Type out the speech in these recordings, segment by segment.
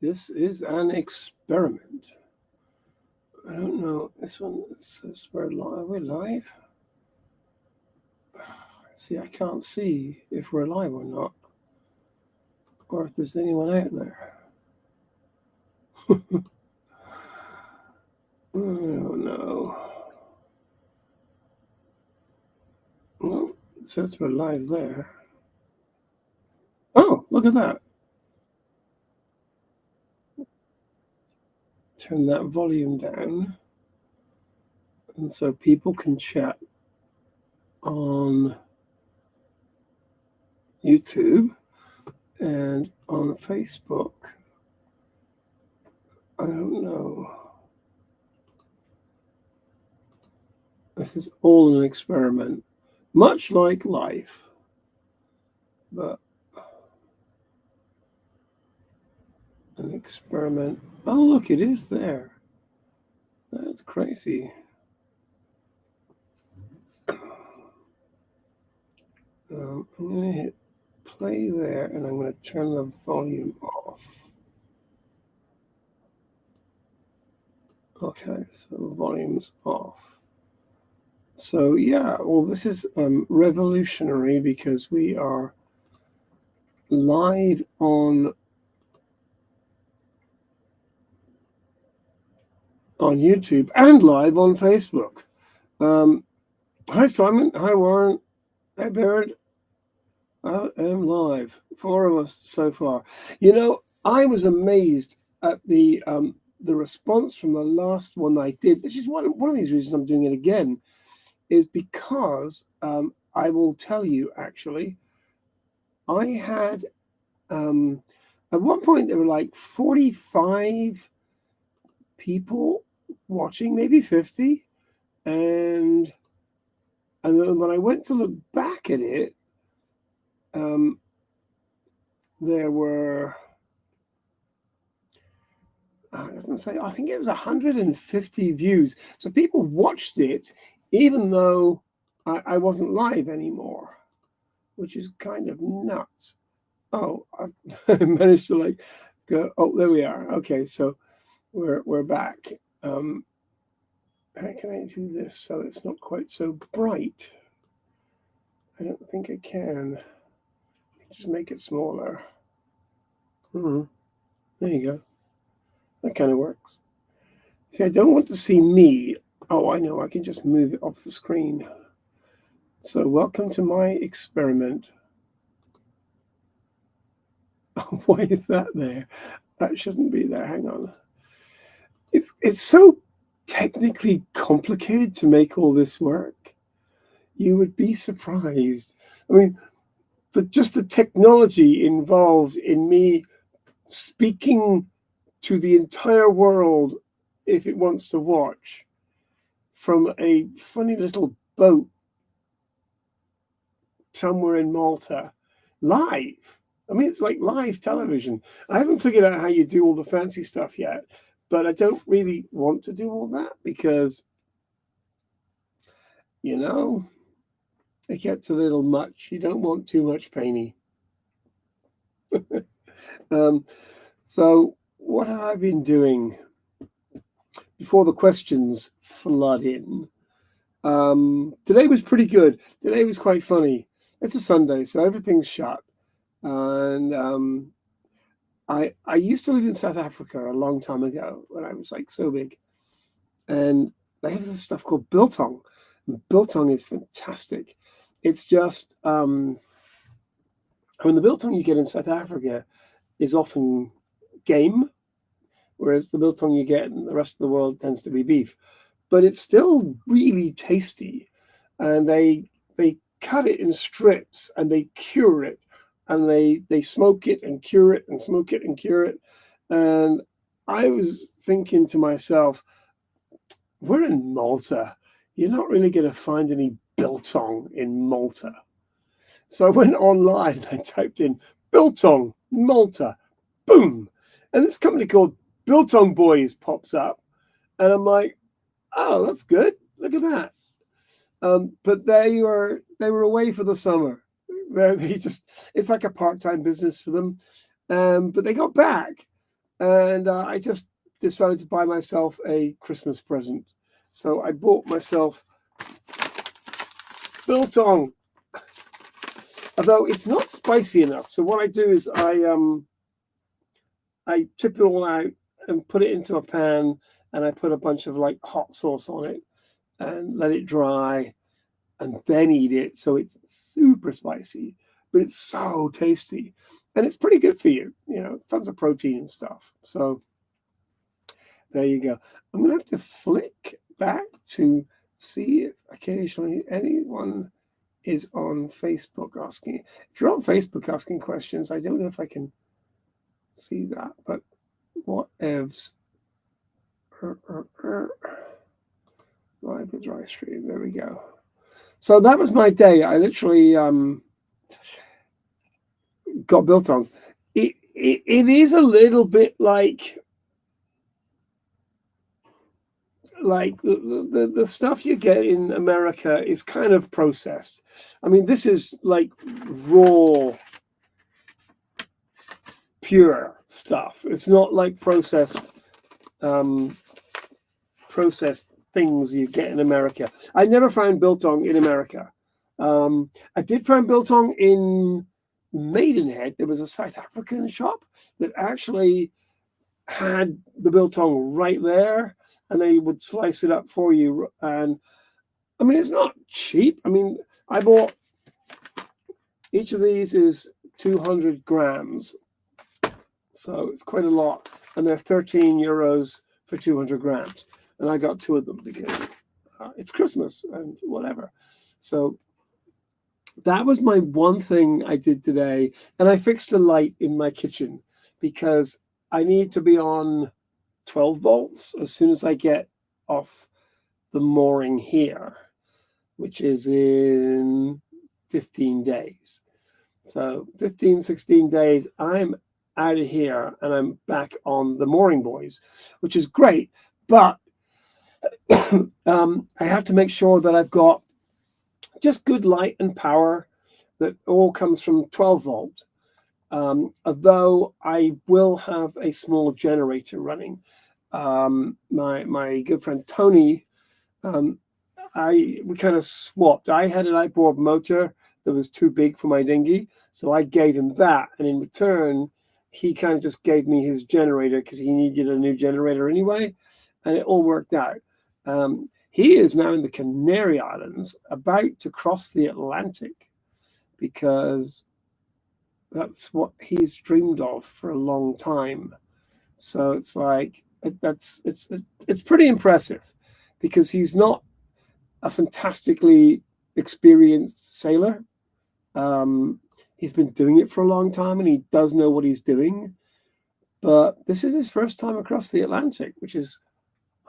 This is an experiment. I don't know. This one says we're live. Are we live? See, I can't see if we're live or not, or if there's anyone out there. I don't know. Well, it says we're live there. Oh, look at that. Turn that volume down. And so people can chat on YouTube and on Facebook. I don't know. This is all an experiment, much like life. But an experiment. Oh, look, it is there. That's crazy. I'm going to hit play there, and I'm going to turn the volume off. Okay, so the volume's off. So yeah, well, this is revolutionary because we are live on YouTube and live on Facebook. Hi, Simon. Hi, Warren. Hi, Baird. I am live. 4 of us so far. You know, I was amazed at the response from the last one I did. This is one of these reasons I'm doing it again, is because I will tell you, actually, I had at one point there were like 45 people watching, maybe 50, and then when I went to look back at it, there were, it doesn't say, I think it was 150 views. So people watched it even though I wasn't live anymore, which is kind of nuts. Oh, I managed to go. Oh, there we are. Okay, so we're back. How can I do this so it's not quite so bright? I don't think I can. Just make it smaller. There you go. That kind of works. See, I don't want to see me. Oh, I know. I can just move it off the screen. So welcome to my experiment. Why is that there? That shouldn't be there. Hang on. It's so technically complicated to make all this work. You would be surprised. I mean, just the technology involved in me speaking to the entire world, if it wants to watch, from a funny little boat somewhere in Malta, live. I mean, it's like live television. I haven't figured out how you do all the fancy stuff yet, but I don't really want to do all that because, you know, it gets a little much. You don't want too much painy. So what have I been doing before the questions flood in? Today was pretty good. Today was quite funny. It's a Sunday, so everything's shut. And I used to live in South Africa a long time ago when I was like so big. And they have this stuff called biltong. Biltong is fantastic. It's just, I mean, the biltong you get in South Africa is often game, whereas the biltong you get in the rest of the world tends to be beef. But it's still really tasty. And they cut it in strips and they cure it. And they smoke it and cure it and smoke it and cure it. And I was thinking to myself, we're in Malta. You're not really going to find any biltong in Malta. So I went online and I typed in biltong, Malta, boom. And this company called Biltong Boys pops up. And I'm like, oh, that's good. Look at that. But they were away for the summer. It's like a part-time business for them. But they got back and I just decided to buy myself a Christmas present. So I bought myself biltong, although it's not spicy enough. So what I do is I tip it all out and put it into a pan, and I put a bunch of like hot sauce on it and let it dry, and then eat it. So it's super spicy, but it's so tasty, and it's pretty good for you. You know, tons of protein and stuff. So there you go. I'm gonna have to flick back to see if occasionally anyone is on Facebook asking. If you're on Facebook asking questions, I don't know if I can see that, but whatevs. Live with Restream. There we go. So that was my day. I literally got biltong. It is a little bit like the stuff you get in America is kind of processed. I mean, this is like raw, pure stuff. It's not like processed things you get in America. I never found biltong in America. I did find biltong in Maidenhead. There was a South African shop that actually had the biltong right there, and they would slice it up for you. And I mean, it's not cheap. I mean, I bought, each of these is 200 grams. So it's quite a lot. And they're 13 euros for 200 grams. And I got 2 of them because it's Christmas and whatever. So that was my one thing I did today. And I fixed a light in my kitchen because I need to be on 12 volts as soon as I get off the mooring here, which is in 15 days. So 15, 16 days, I'm out of here and I'm back on the mooring buoys, which is great. But I have to make sure that I've got just good light and power that all comes from 12 volt. Although I will have a small generator running. My good friend Tony, we kind of swapped. I had an outboard motor that was too big for my dinghy, so I gave him that, and in return, he kind of just gave me his generator because he needed a new generator anyway, and it all worked out. He is now in the Canary Islands, about to cross the Atlantic, because that's what he's dreamed of for a long time. So it's like it's pretty impressive, because he's not a fantastically experienced sailor. He's been doing it for a long time and he does know what he's doing. But this is his first time across the Atlantic, which is,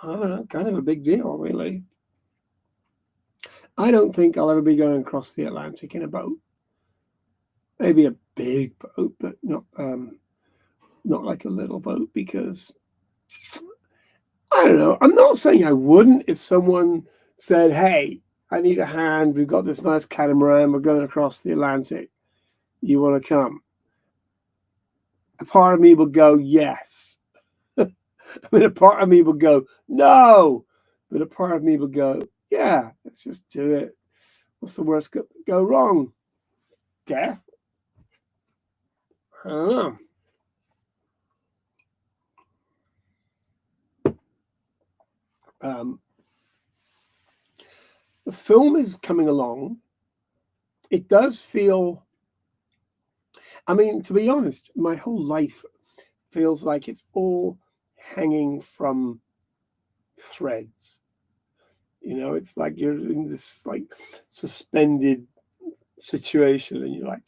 I don't know, kind of a big deal, really. I don't think I'll ever be going across the Atlantic in a boat. Maybe a big boat, but not like a little boat, because I don't know. I'm not saying I wouldn't if someone said, hey, I need a hand. We've got this nice catamaran. We're going across the Atlantic. You want to come? A part of me will go, yes. I mean, a part of me will go, no. But a part of me will go, yeah, let's just do it. What's the worst go wrong? Death? I don't know. The film is coming along. It does feel, I mean, to be honest, my whole life feels like it's all hanging from threads. You know, it's like you're in this like suspended situation and you're like,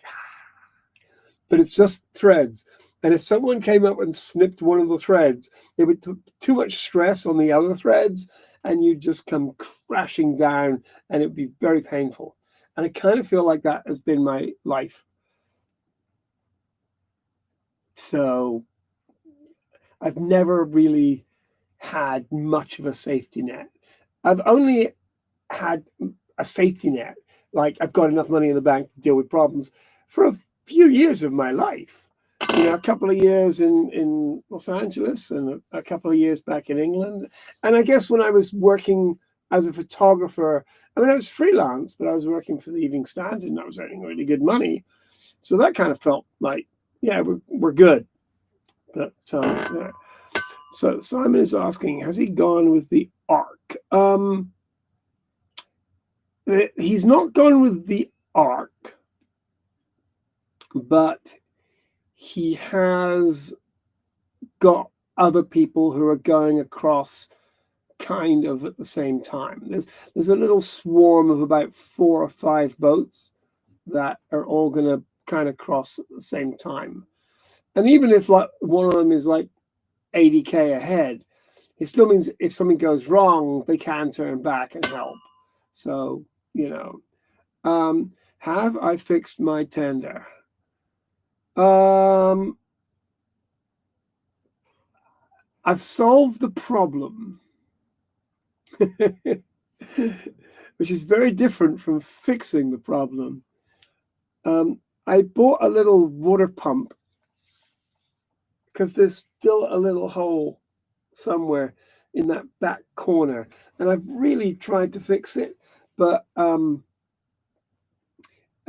but it's just threads. And if someone came up and snipped one of the threads, it would put too much stress on the other threads and you'd just come crashing down and it would be very painful. And I kind of feel like that has been my life. So I've never really had much of a safety net. I've only had a safety net, like I've got enough money in the bank to deal with problems, for a few years of my life. a couple of years in Los Angeles and a couple of years back in England. And I guess when I was working as a photographer, I mean, I was freelance, but I was working for the Evening Standard and I was earning really good money. So that kind of felt like, yeah, we're good. But yeah. So Simon is asking, has he gone with the Arc? He's not gone with the Arc, but he has got other people who are going across kind of at the same time. There's a little swarm of about 4 or 5 boats that are all going to kind of cross at the same time. And even if like one of them is like 80k ahead, it still means if something goes wrong, they can turn back and help. So, have I fixed my tender? I've solved the problem, which is very different from fixing the problem. I bought a little water pump because there's still a little hole somewhere in that back corner, and I've really tried to fix it, but I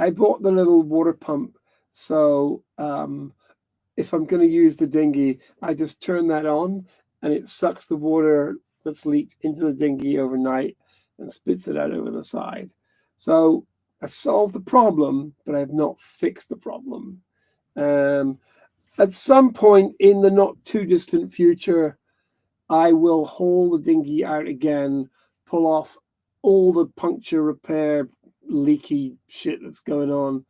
bought the little water pump, so if I'm going to use the dinghy, I just turn that on and it sucks the water that's leaked into the dinghy overnight and spits it out over the side. So I've solved the problem, but I have not fixed the problem. At some point in the not too distant future, I will haul the dinghy out again, pull off all the puncture, repair, leaky shit that's going on,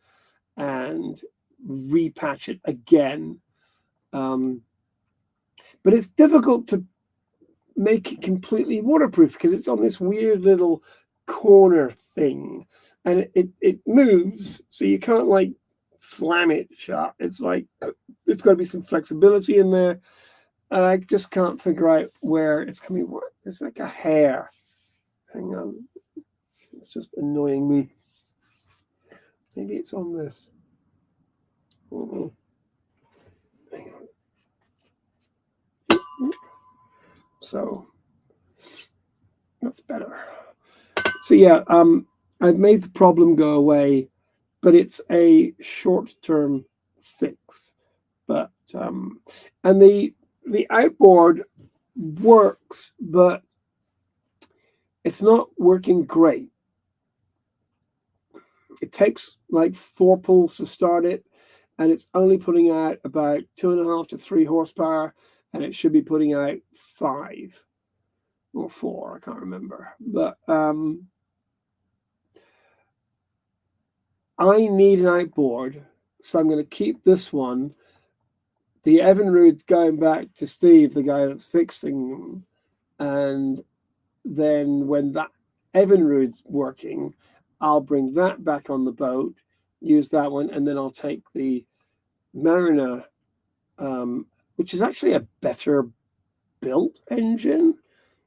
and repatch it again. But it's difficult to make it completely waterproof because it's on this weird little corner thing, and it moves, so you can't like slam it shut. It's like it's got to be some flexibility in there, and I just can't figure out where it's coming. What? It's like a hair. Hang on, it's just annoying me. Maybe it's on this. Hang on. So that's better. So yeah, I've made the problem go away, but it's a short-term fix. But and the outboard works, but it's not working great. It takes like 4 pulls to start it, and it's only putting out about 2.5 to 3 horsepower, and it should be putting out 5 or 4. I can't remember, but I need an outboard, so I'm going to keep this one. The Evinrude's going back to Steve, the guy that's fixing them, and then when that Evinrude's working, I'll bring that back on the boat, use that one, and then I'll take the Mariner, which is actually a better built engine.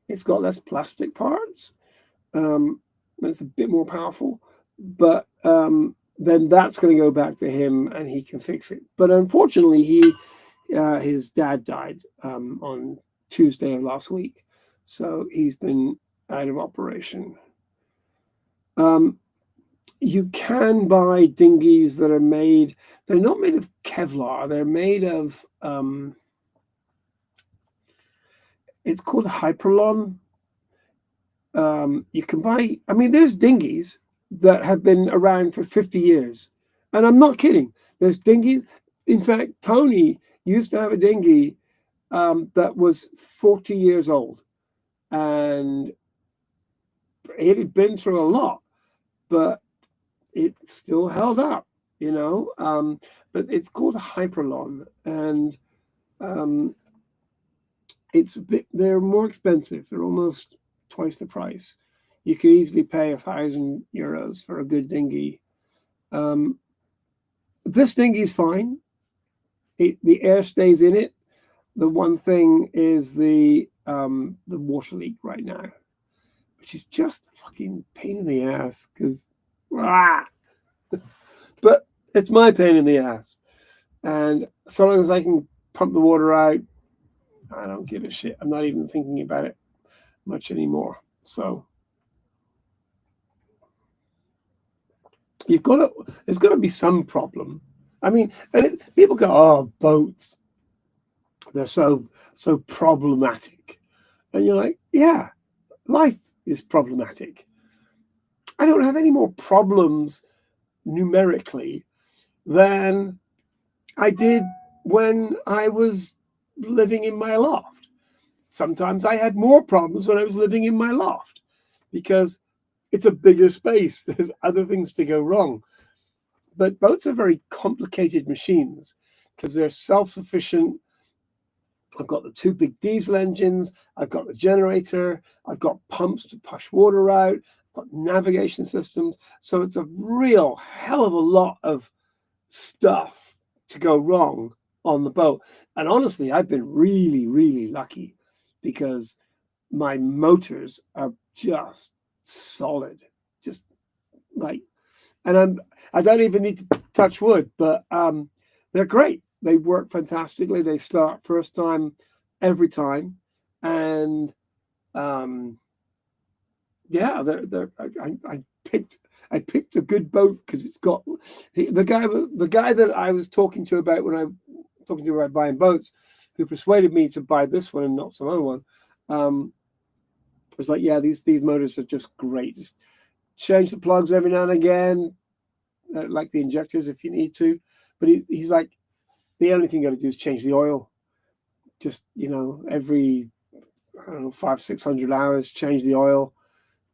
It's got less plastic parts, and it's a bit more powerful, but then that's going to go back to him and he can fix it. But unfortunately, his dad died on Tuesday of last week, so he's been out of operation. You can buy dinghies that are made, they're not made of Kevlar, they're made of, it's called Hyperlon. You can buy, I mean, there's dinghies that have been around for 50 years. And I'm not kidding. There's dinghies. In fact, Tony used to have a dinghy that was 40 years old. And it had been through a lot, but it still held up, But it's called a Hyperlon. And it's a bit, they're more expensive. They're almost twice the price. You could easily pay €1,000 for a good dinghy. This dinghy is fine. The air stays in it. The one thing is the water leak right now, which is just a fucking pain in the ass. But it's my pain in the ass. And so long as I can pump the water out, I don't give a shit. I'm not even thinking about it much anymore. So there's got to be some problem. I mean, people go, oh, boats, they're so problematic. And you're like, yeah, life is problematic. I don't have any more problems numerically than I did when I was living in my loft. Sometimes I had more problems when I was living in my loft because it's a bigger space. There's other things to go wrong. But boats are very complicated machines because they're self-sufficient. I've got the two big diesel engines. I've got the generator. I've got pumps to push water out. I've got navigation systems. So it's a real hell of a lot of stuff to go wrong on the boat. And honestly, I've been really, really lucky because my motors are just solid, just like, and I don't even need to touch wood, but they're great. They work fantastically. They start first time every time, and yeah, I picked a good boat because it's got the guy that I was talking to about when I talking to about buying boats, who persuaded me to buy this one and not some other one. Was like, yeah, these motors are just great. Just change the plugs every now and again, like the injectors if you need to. But he's like, the only thing you got to do is change the oil. Just, every, I don't know, 500-600 hours, change the oil.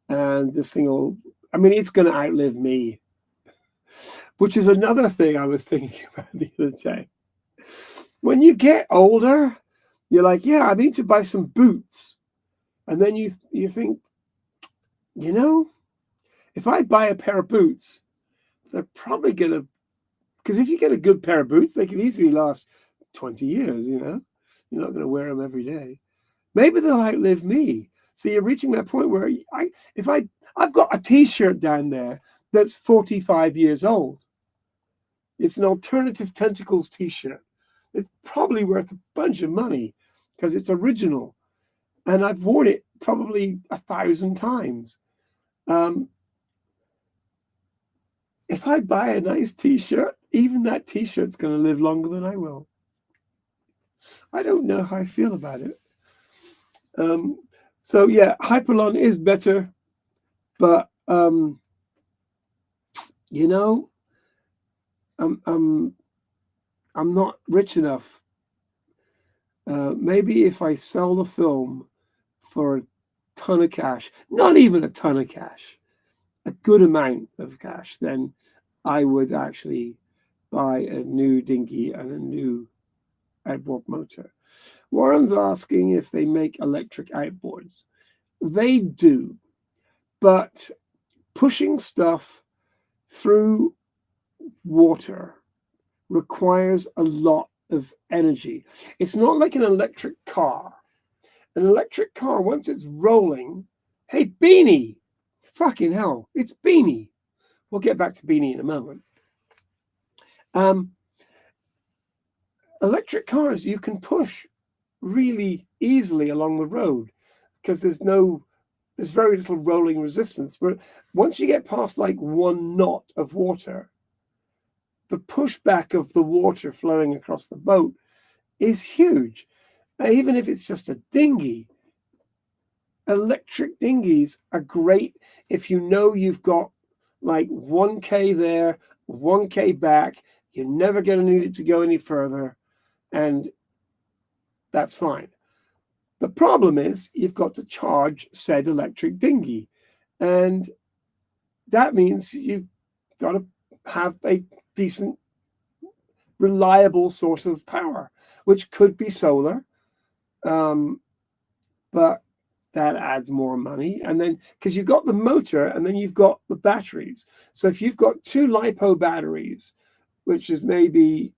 And this thing will, I mean, it's going to outlive me. Which is another thing I was thinking about the other day. When you get older, you're like, yeah, I need to buy some boots. And then you think, if I buy a pair of boots, they're probably going to, because if you get a good pair of boots, they can easily last 20 years, You're not going to wear them every day. Maybe they'll outlive me. So you're reaching that point where I've got a T-shirt down there that's 45 years old. It's an Alternative Tentacles T-shirt. It's probably worth a bunch of money because it's original. And I've worn it probably 1,000 times. If I buy a nice T-shirt, even that T-shirt's going to live longer than I will. I don't know how I feel about it. So yeah, Hyperlon is better, but I'm not rich enough. Maybe if I sell the film for a ton of cash, not even a ton of cash, a good amount of cash, then I would actually buy a new dinghy and a new outboard motor. Warren's asking if they make electric outboards. They do, but pushing stuff through water requires a lot of energy. It's not like an electric car. An electric car, once it's rolling, hey, Beanie, fucking hell, it's Beanie. We'll get back to Beanie in a moment. Electric cars, you can push really easily along the road because there's very little rolling resistance. But once you get past like 1 knot of water, the pushback of the water flowing across the boat is huge. Even if it's just a dinghy, electric dinghies are great if you know you've got like 1K there, 1K back. You're never going to need it to go any further, and that's fine. The problem is you've got to charge said electric dinghy, and that means you've got to have a decent, reliable source of power, which could be solar, but that adds more money. And then, because you've got the motor and then you've got the batteries. So if you've got 2 LiPo batteries, which is maybe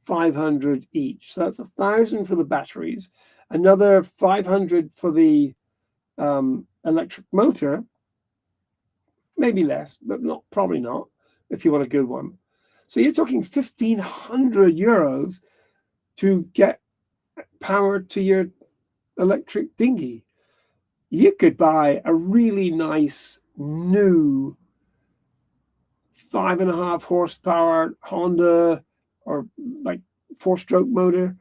500 each, so that's 1,000 for the batteries, another 500 for the electric motor, maybe less, but probably not, if you want a good one. So you're talking 1,500 euros to get power to your electric dinghy. You could buy a really nice new 5.5 horsepower Honda or like 4-stroke motor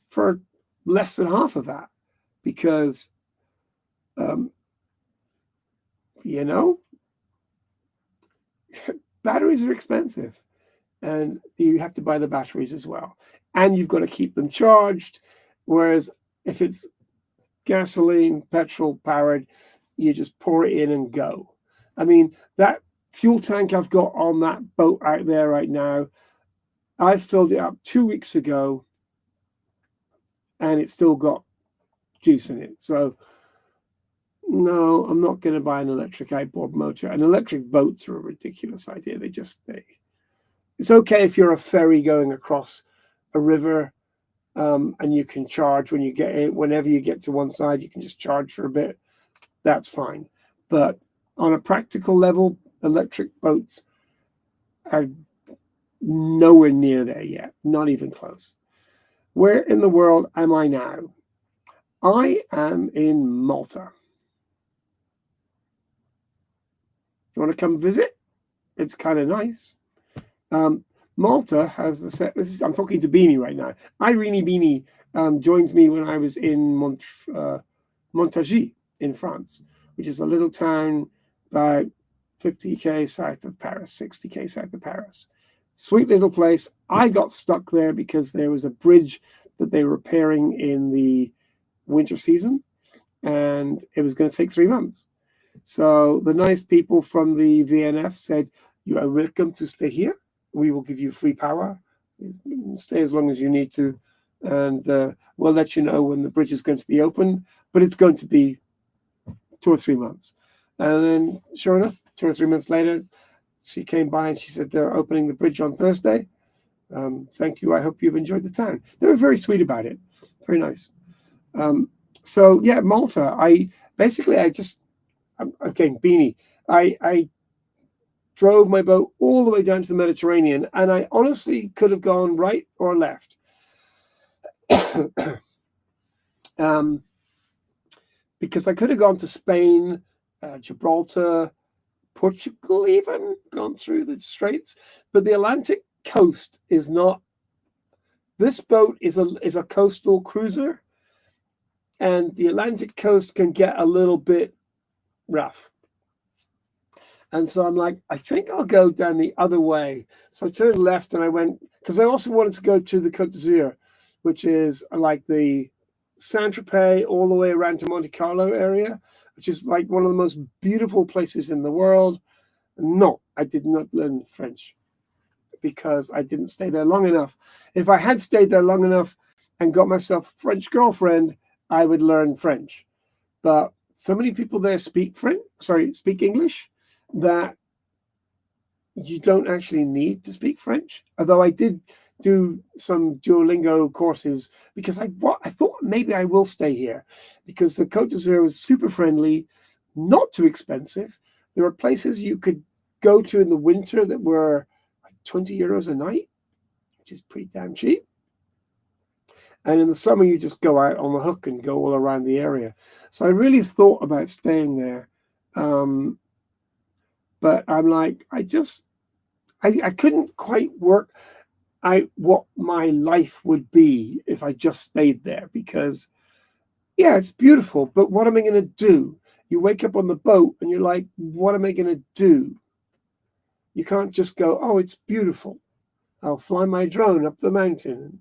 for less than half of that, because you know, batteries are expensive, and you have to buy the batteries as well, and you've got to keep them charged. Whereas if it's gasoline, petrol powered, you just pour it in and go. I mean, that fuel tank I've got on that boat out there right now, I filled it up 2 weeks ago, and it's still got juice in it. So no, I'm not going to buy an electric outboard motor. And electric boats are a ridiculous idea. It's okay if you're a ferry going across a river, and you can charge when you get in. Whenever you get to one side, you can just charge for a bit. That's fine. But on a practical level, electric boats are nowhere near there yet. Not even close. Where in the world am I now? I am in Malta. You want to come visit? It's kind of nice. Malta has the set. I'm talking to Beanie right now. Irene Beanie joined me when I was in Montargis in France, which is a little town about 50k south of Paris, 60k south of Paris. Sweet little place. I got stuck there because there was a bridge that they were repairing in the winter season, and it was going to take 3 months. So the nice people from the VNF said, "You are welcome to stay here. We will give you free power. Stay as long as you need to, and we'll let you know when the bridge is going to be open, but it's going to be 2 or 3 months." And then, sure enough, 2 or 3 months later, she came by and she said, "They're opening the bridge on Thursday. Thank you. I hope you've enjoyed the town." They were very sweet about it. Very nice. So yeah, Malta. Beanie. I drove my boat all the way down to the Mediterranean, and I honestly could have gone right or left. Because I could have gone to Spain, Gibraltar, Portugal, even gone through the Straits, but the Atlantic coast is not. This boat is a coastal cruiser, and the Atlantic coast can get a little bit rough. And so I'm like, I think I'll go down the other way. So I turned left and I went, because I also wanted to go to the Côte d'Azur, which is like the Saint-Tropez all the way around to Monte Carlo area, which is like one of the most beautiful places in the world. No, I did not learn French because I didn't stay there long enough. If I had stayed there long enough and got myself a French girlfriend, I would learn French. But so many people there speak English, that you don't actually need to speak French. Although I did do some Duolingo courses because I thought maybe I will stay here, because the Côte d'Azur was super friendly, not too expensive. There were places you could go to in the winter that were like 20 euros a night, which is pretty damn cheap. And in the summer, you just go out on the hook and go all around the area. So I really thought about staying there. But I'm like, I couldn't quite work out what my life would be if I just stayed there, because, yeah, it's beautiful, but what am I going to do? You wake up on the boat and you're like, what am I going to do? You can't just go, oh, it's beautiful. I'll fly my drone up the mountain.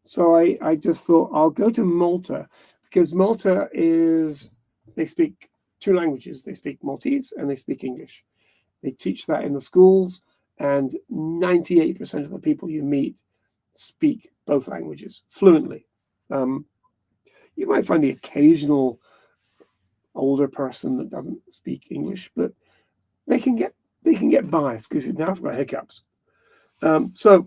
So I just thought I'll go to Malta, because Malta they speak 2 languages. They speak Maltese and they speak English. They teach that in the schools, and 98% of the people you meet speak both languages fluently. You might find the occasional older person that doesn't speak English, but they can get by. Because now I've got hiccups. So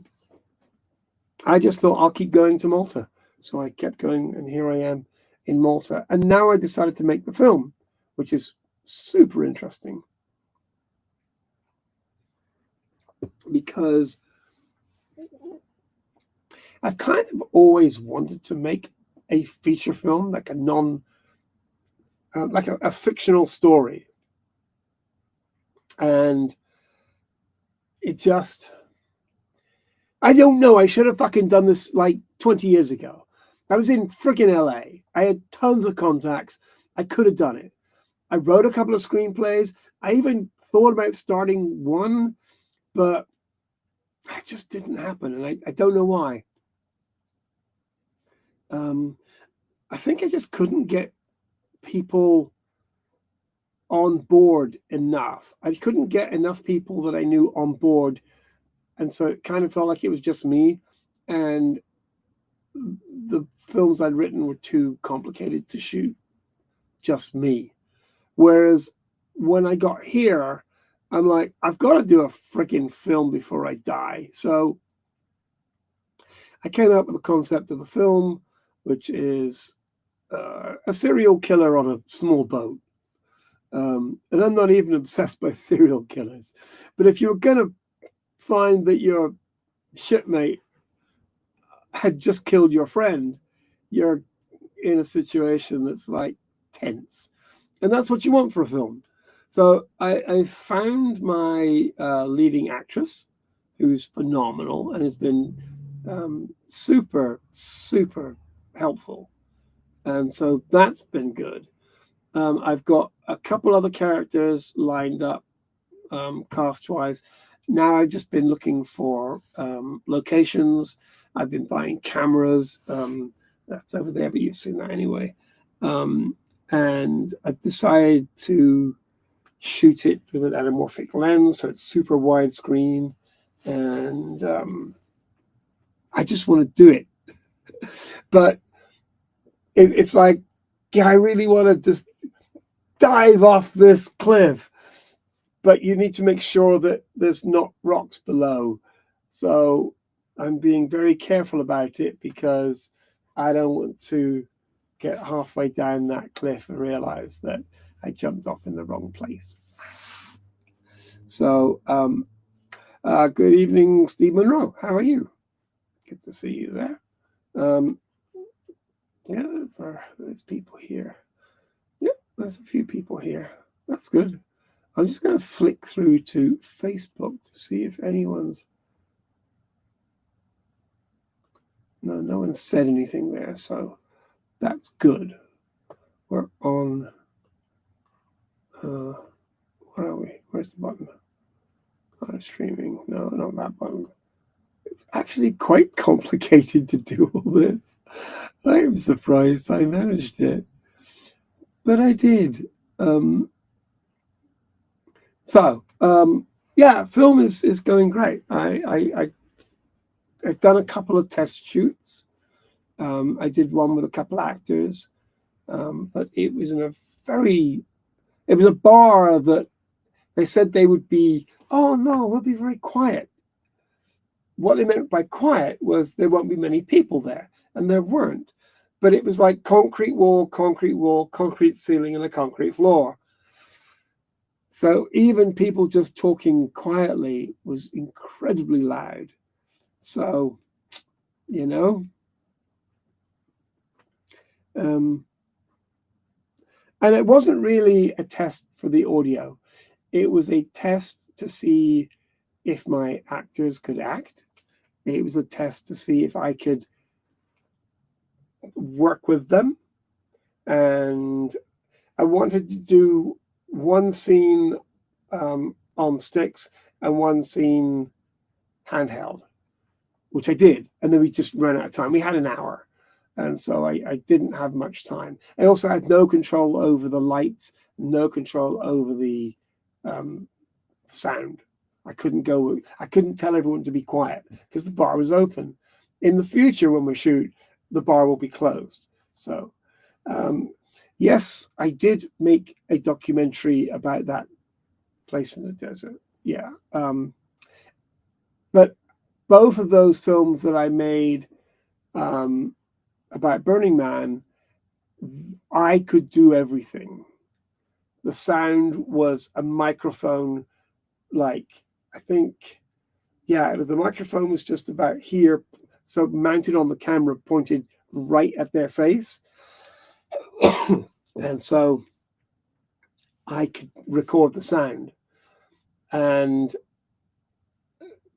I just thought I'll keep going to Malta. So I kept going, and here I am in Malta. And now I decided to make the film, which is super interesting. because I've kind of always wanted to make a feature film, like a fictional story. And it just, I don't know. I should have fucking done this like 20 years ago. I was in freaking LA. I had tons of contacts. I could have done it. I wrote a couple of screenplays. I even thought about starting one, but it just didn't happen. And I don't know why. I think I just couldn't get people on board enough. I couldn't get enough people that I knew on board. And so it kind of felt like it was just me. And the films I'd written were too complicated to shoot just me. Whereas when I got here, I'm like, I've got to do a freaking film before I die. So I came up with the concept of the film, which is a serial killer on a small boat. And I'm not even obsessed by serial killers. But if you're going to find that your shipmate had just killed your friend, you're in a situation that's like tense. And that's what you want for a film. So I found my leading actress, who's phenomenal and has been super, super helpful. And so that's been good. I've got a couple other characters lined up cast-wise. Now I've just been looking for locations. I've been buying cameras. That's over there, but you've seen that anyway. And I've decided to shoot it with an anamorphic lens, so it's super widescreen. And I just want to do it. But it's like, yeah, I really want to just dive off this cliff. But you need to make sure that there's not rocks below. So I'm being very careful about it because I don't want to get halfway down that cliff and realize that I jumped off in the wrong place. So, good evening, Steve Monroe. How are you? Good to see you there. Yeah, there's people here. Yep, there's a few people here. That's good. I'm just going to flick through to Facebook to see if anyone's... No one said anything there, so that's good. We're on... where are we? Where's the button? Streaming. No, not that button. It's actually quite complicated to do all this. I am surprised I managed it. But I did. Yeah, film is going great. I've done a couple of test shoots. I did one with a couple of actors, but it was it was a bar that they said they would be, oh no, we'll be very quiet. What they meant by quiet was there won't be many people there, and there weren't. But it was like concrete wall, concrete ceiling, and a concrete floor. So even people just talking quietly was incredibly loud. So, you know, and it wasn't really a test for the audio. It was a test to see if my actors could act. It was a test to see if I could work with them. And I wanted to do one scene on sticks and one scene handheld, which I did. And then we just ran out of time. We had an hour. And so I didn't have much time. I also had no control over the lights, no control over the sound. I couldn't tell everyone to be quiet because the bar was open. In the future, when we shoot, the bar will be closed. So, yes, I did make a documentary about that place in the desert. Yeah. But both of those films that I made about Burning Man, I could do everything. The sound was a microphone, like, I think Yeah, the microphone was just about here, so mounted on the camera, pointed right at their face. And so I could record the sound. And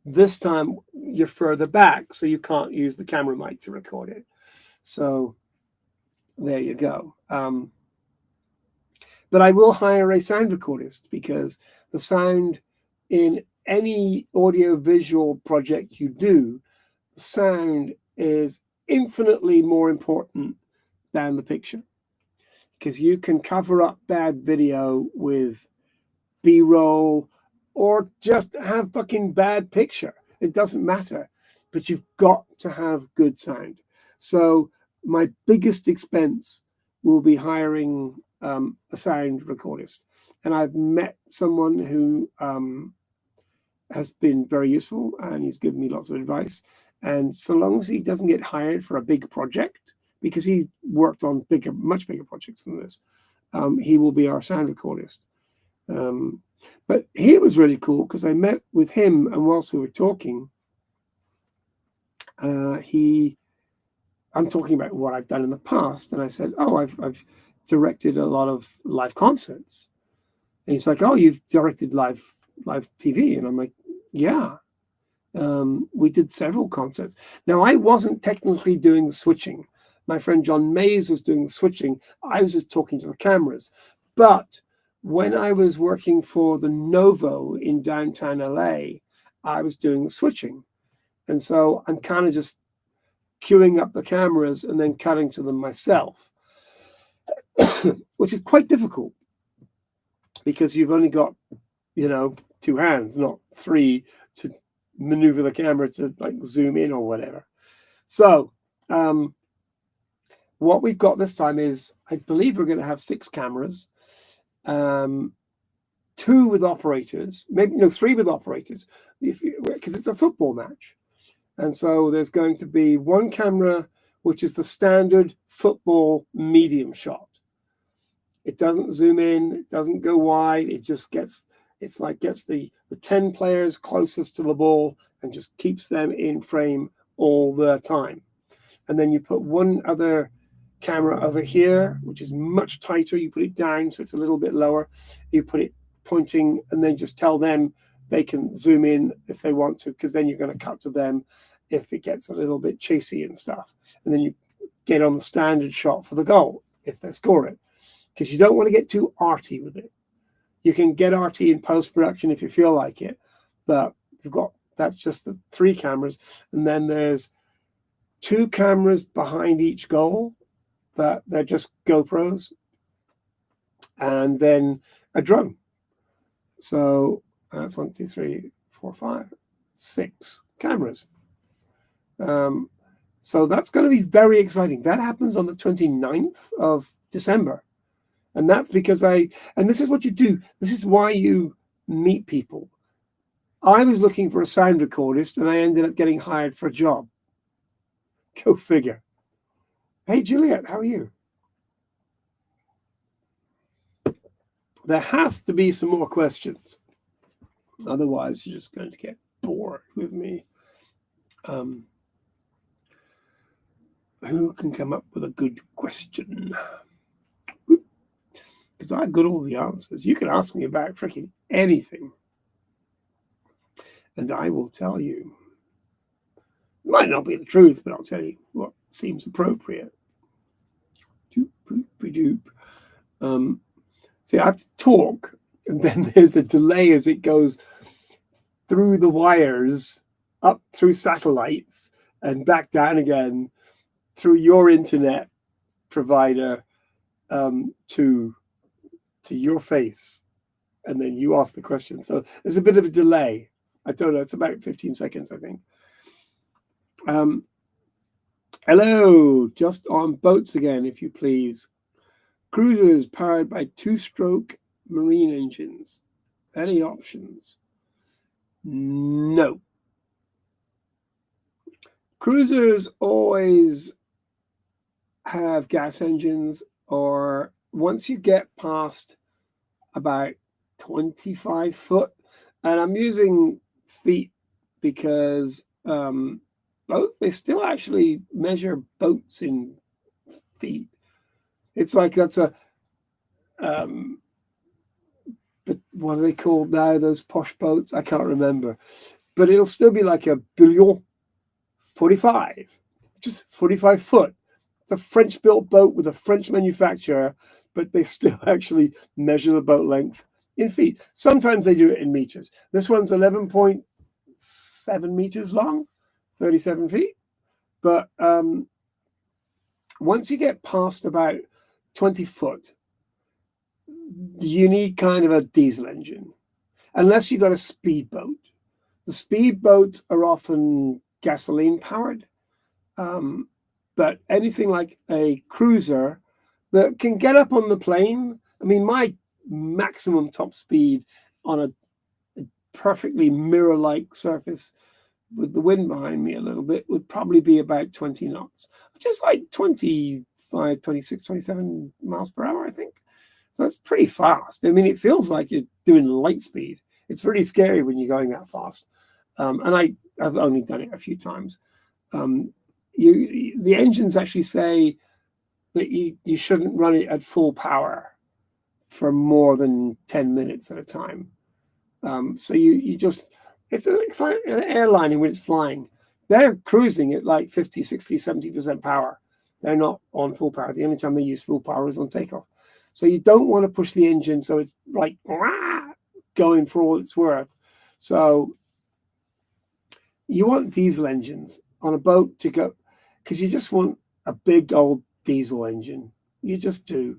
this time you're further back, so you can't use the camera mic to record it. So there you go. But I will hire a sound recordist, because the sound in any audio visual project you do, the sound is infinitely more important than the picture, because you can cover up bad video with B-roll or just have fucking bad picture. It doesn't matter, but you've got to have good sound. So my biggest expense will be hiring a sound recordist. And I've met someone who has been very useful, and he's given me lots of advice. And so long as he doesn't get hired for a big project, because he's worked on bigger, much bigger projects than this, he will be our sound recordist. But he was really cool, because I met with him, and whilst we were talking, I'm talking about what I've done in the past, and I said, "Oh, I've directed a lot of live concerts." And he's like, "Oh, you've directed live TV?" And I'm like, "Yeah, we did several concerts." Now, I wasn't technically doing the switching. My friend John Mays was doing the switching. I was just talking to the cameras. But when I was working for the Novo in downtown LA, I was doing the switching. And so I'm kind of just queuing up the cameras and then cutting to them myself, which is quite difficult, because you've only got, 2 hands, not 3, to maneuver the camera to like zoom in or whatever. So what we've got this time is, I believe we're going to have 6 cameras, 2 with operators, maybe 3 with operators, because it's a football match. And so there's going to be 1 camera, which is the standard football medium shot. It doesn't zoom in, it doesn't go wide, it just gets the 10 players closest to the ball and just keeps them in frame all the time. And then you put 1 other camera over here, which is much tighter. You put it down so it's a little bit lower. You put it pointing, and then just tell them they can zoom in if they want to, because then you're going to cut to them if it gets a little bit chasey and stuff. And then you get on the standard shot for the goal if they score it, because you don't want to get too arty with it. You can get arty in post-production if you feel like it, but that's just the 3 cameras. And then there's 2 cameras behind each goal, but they're just GoPros, and then a drone. So that's 1, 2, 3, 4, 5, 6 cameras. So that's going to be very exciting. That happens on the 29th of December. And that's because and this is what you do. This is why you meet people. I was looking for a sound recordist, and I ended up getting hired for a job. Go figure. Hey, Juliet, how are you? There has to be some more questions. Otherwise, you're just going to get bored with me. Who can come up with a good question? Because I've got all the answers. You can ask me about freaking anything, and I will tell you. It might not be the truth, but I'll tell you what seems appropriate. See, I have to talk, and then there's a delay as it goes through the wires, up through satellites, and back down again through your internet provider to your face, and then you ask the question. So there's a bit of a delay. I don't know. It's about 15 seconds, I think. Hello, just on boats again, if you please. Cruisers powered by 2-stroke marine engines. Any options? No. Cruisers always have gas engines, or once you get past about 25 foot, and I'm using feet because boats, they still actually measure boats in feet. It's like that's a but what are they called now, those posh boats? I can't remember. But it'll still be like a Bullion 45, just 45 foot. It's a French-built boat with a French manufacturer, but they still actually measure the boat length in feet. Sometimes they do it in meters. This one's 11.7 meters long, 37 feet. But once you get past about 20 foot, you need kind of a diesel engine, unless you've got a speedboat. The speedboats are often gasoline powered, but anything like a cruiser that can get up on the plane. I mean, my maximum top speed on a perfectly mirror-like surface with the wind behind me a little bit would probably be about 20 knots, just like 25, 26, 27 miles per hour, I think. So that's pretty fast. I mean, it feels like you're doing light speed. It's really scary when you're going that fast. And I've only done it a few times. The engines actually say that you shouldn't run it at full power for more than 10 minutes at a time. So you just, it's like an airline when it's flying. They're cruising at like 50, 60, 70% power. They're not on full power. The only time they use full power is on takeoff. So you don't want to push the engine so it's like going for all it's worth. So you want diesel engines on a boat to go, because you just want a big old diesel engine. You just do.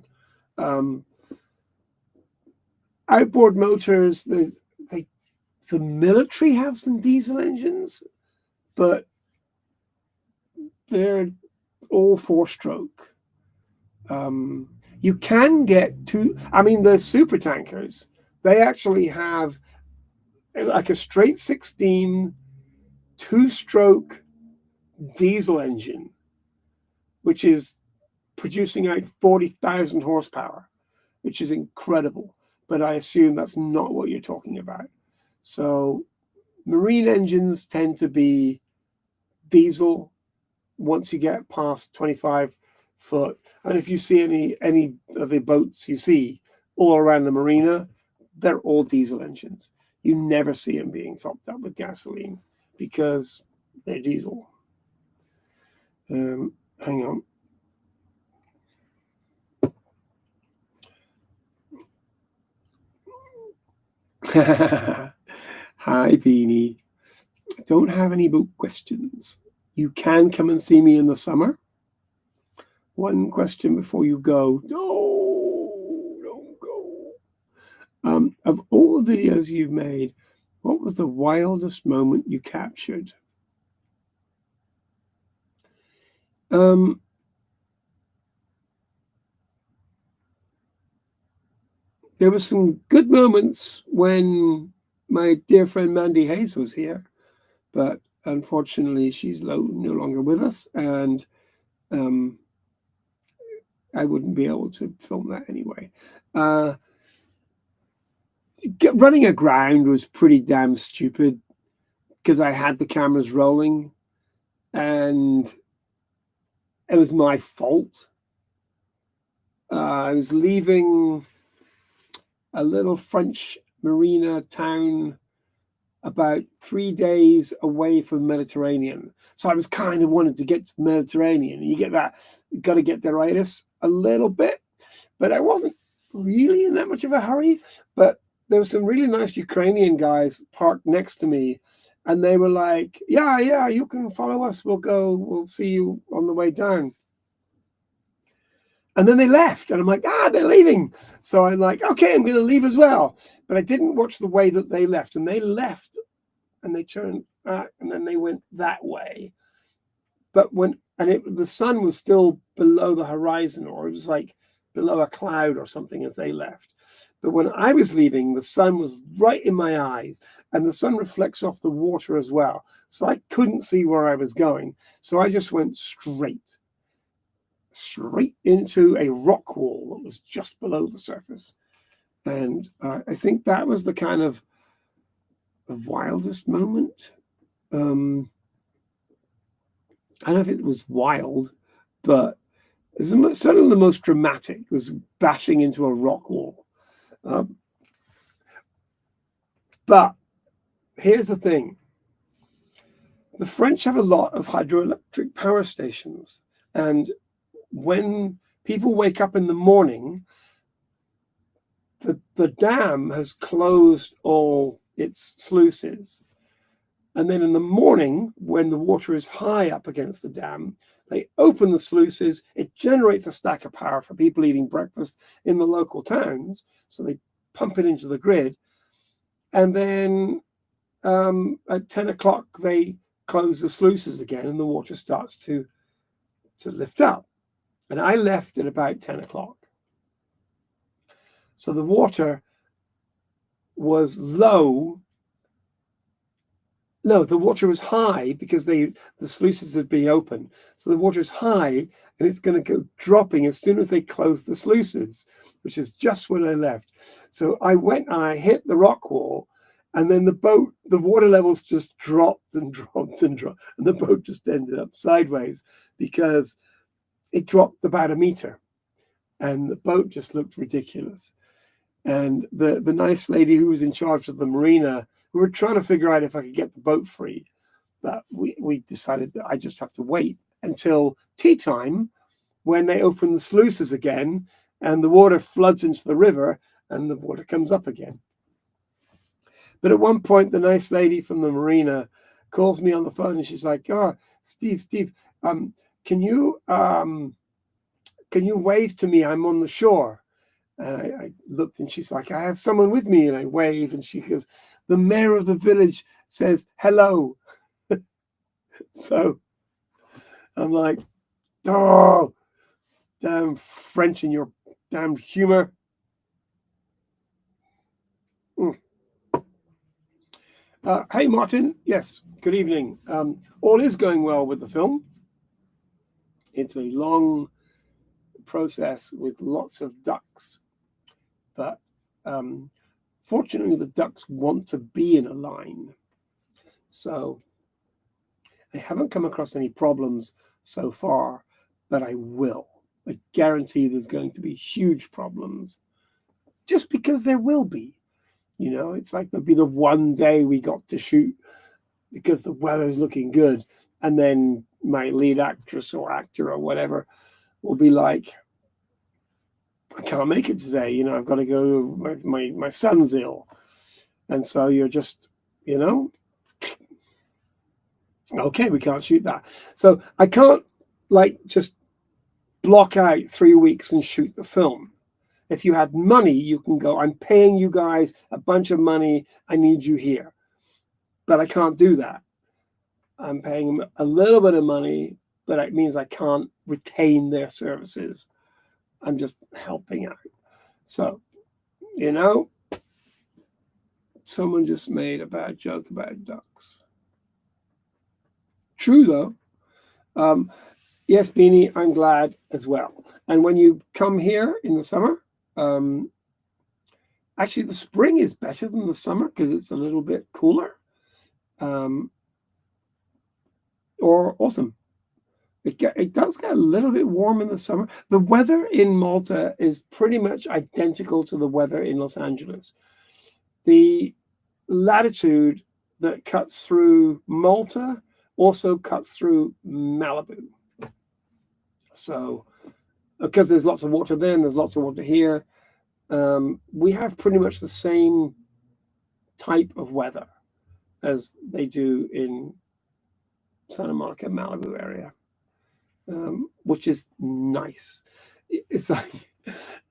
Outboard motors, the military have some diesel engines, but they're all four-stroke. You can get to, I mean, the super tankers, they actually have like a straight 16 two-stroke diesel engine, which is producing out 40,000 horsepower, which is incredible. But I assume that's not what you're talking about. So marine engines tend to be diesel once you get past 25 foot. And if you see any of the boats you see all around the marina, they're all diesel engines. You never see them being topped up with gasoline because they're diesel. Hang on. Hi, Beanie. I don't have any boat questions. You can come and see me in the summer. One question before you go. No, don't go. Of all the videos you've made, what was the wildest moment you captured? There were some good moments when my dear friend Mandy Hayes was here, but unfortunately she's no longer with us, and I wouldn't be able to film that anyway. Running aground was pretty damn stupid because I had the cameras rolling and it was my fault. I was leaving a little French marina town about 3 days away from the Mediterranean. So I was kind of wanting to get to the Mediterranean. You get that, you got to get there-itis a little bit, but I wasn't really in that much of a hurry. But there were some really nice Ukrainian guys parked next to me, and they were like, yeah, you can follow us. We'll see you on the way down. And then they left, and I'm like, they're leaving. So I'm like, okay, I'm going to leave as well. But I didn't watch the way that they left, and they left, and they turned back, and then they went that way. But the sun was still below the horizon, or it was like below a cloud or something as they left. But when I was leaving, the sun was right in my eyes, and the sun reflects off the water as well. So I couldn't see where I was going. So I just went straight into a rock wall that was just below the surface. And I think that was the kind of the wildest moment. I don't know if it was wild, but certainly the most dramatic was bashing into a rock wall. But here's the thing. The French have a lot of hydroelectric power stations. And when people wake up in the morning, the dam has closed all its sluices. And then in the morning, when the water is high up against the dam, they open the sluices. It generates a stack of power for people eating breakfast in the local towns. So they pump it into the grid. And then at 10 o'clock, they close the sluices again and the water starts to lift up. And I left at about 10 o'clock. So the water was low. No, the water was high because the sluices had been open. So the water is high and it's going to go dropping as soon as they close the sluices, which is just when I left. So I went and I hit the rock wall, and then the water levels just dropped and dropped and dropped. And the boat just ended up sideways because it dropped about a meter and the boat just looked ridiculous. And the nice lady who was in charge of the marina, we were trying to figure out if I could get the boat free, but we decided that I just have to wait until tea time when they open the sluices again and the water floods into the river and the water comes up again. But at one point, the nice lady from the marina calls me on the phone and she's like, "Oh, Steve, can you wave to me? I'm on the shore." And I looked and she's like, "I have someone with me." And I wave and she goes, "The mayor of the village says hello." So I'm like, "Oh, damn French and your damn humor." Hey, Martin. Yes, good evening. All is going well with the film. It's a long process with lots of ducks. But fortunately, the ducks want to be in a line. So I haven't come across any problems so far, but I will. I guarantee there's going to be huge problems just because there will be. You know, it's like there'll be the one day we got to shoot because the weather's looking good. And then my lead actress or actor or whatever will be like, "I can't make it today. You know, I've got to go, my son's ill." And so you're just, you know, okay, we can't shoot that. So I can't like just block out 3 weeks and shoot the film. If you had money, you can go, "I'm paying you guys a bunch of money. I need you here." But I can't do that. I'm paying them a little bit of money, but it means I can't retain their services. I'm just helping out. So, you know, someone just made a bad joke about ducks. True, though. Yes, Beanie, I'm glad as well. And when you come here in the summer, actually the spring is better than the summer because it's a little bit cooler. Or autumn. It does get a little bit warm in the summer. The weather in Malta is pretty much identical to the weather in Los Angeles. The latitude that cuts through Malta also cuts through Malibu. So, because there's lots of water there and there's lots of water here, we have pretty much the same type of weather as they do in Santa Monica, Malibu area, which is nice. It's like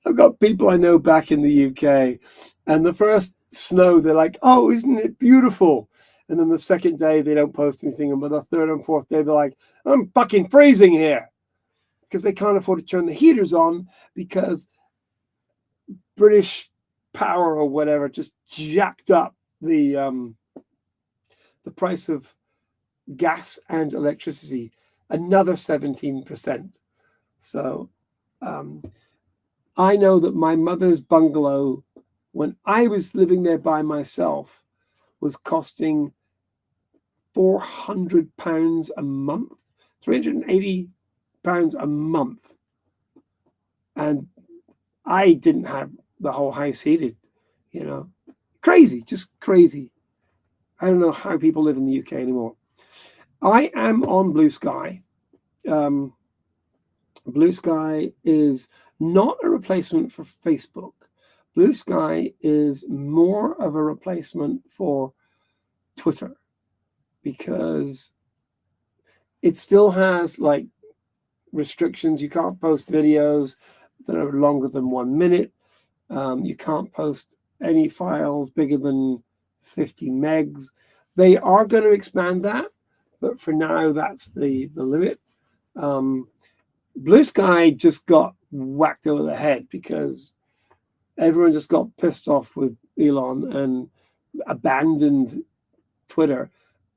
I've got people I know back in the UK, and the first snow, they're like, "Oh, isn't it beautiful?" And then the second day, they don't post anything. And by the third and fourth day, they're like, "I'm fucking freezing here," because they can't afford to turn the heaters on because British Power or whatever just jacked up the price of gas and electricity another 17%. So I know that my mother's bungalow, when I was living there by myself, was costing £400 a month, £380 a month. And I didn't have the whole house heated, you know. Crazy, just crazy. I don't know how people live in the UK anymore. I am on Blue Sky. Blue Sky is not a replacement for Facebook. Blue Sky is more of a replacement for Twitter because it still has like restrictions. You can't post videos that are longer than 1 minute. You can't post any files bigger than 50 megs. They are going to expand that, but for now, that's the limit. Blue Sky just got whacked over the head because everyone just got pissed off with Elon and abandoned Twitter,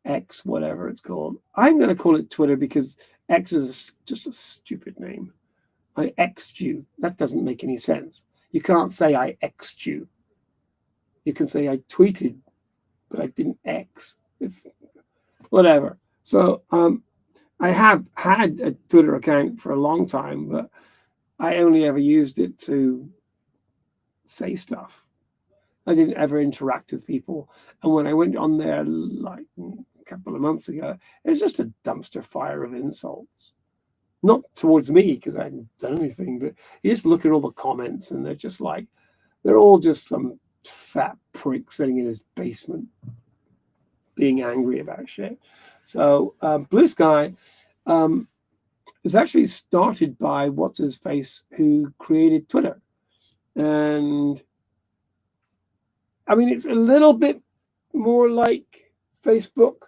X, whatever it's called. I'm going to call it Twitter because X is just a stupid name. I X'd you. That doesn't make any sense. You can't say I X'd you. You can say I tweeted, but I didn't X. It's whatever. So I have had a Twitter account for a long time, but I only ever used it to say stuff. I didn't ever interact with people. And when I went on there like a couple of months ago, it was just a dumpster fire of insults. Not towards me because I hadn't done anything, but you just look at all the comments and they're just like, they're all just some fat prick sitting in his basement being angry about shit. So Blue Sky is actually started by what's-his-face who created Twitter. And I mean, it's a little bit more like Facebook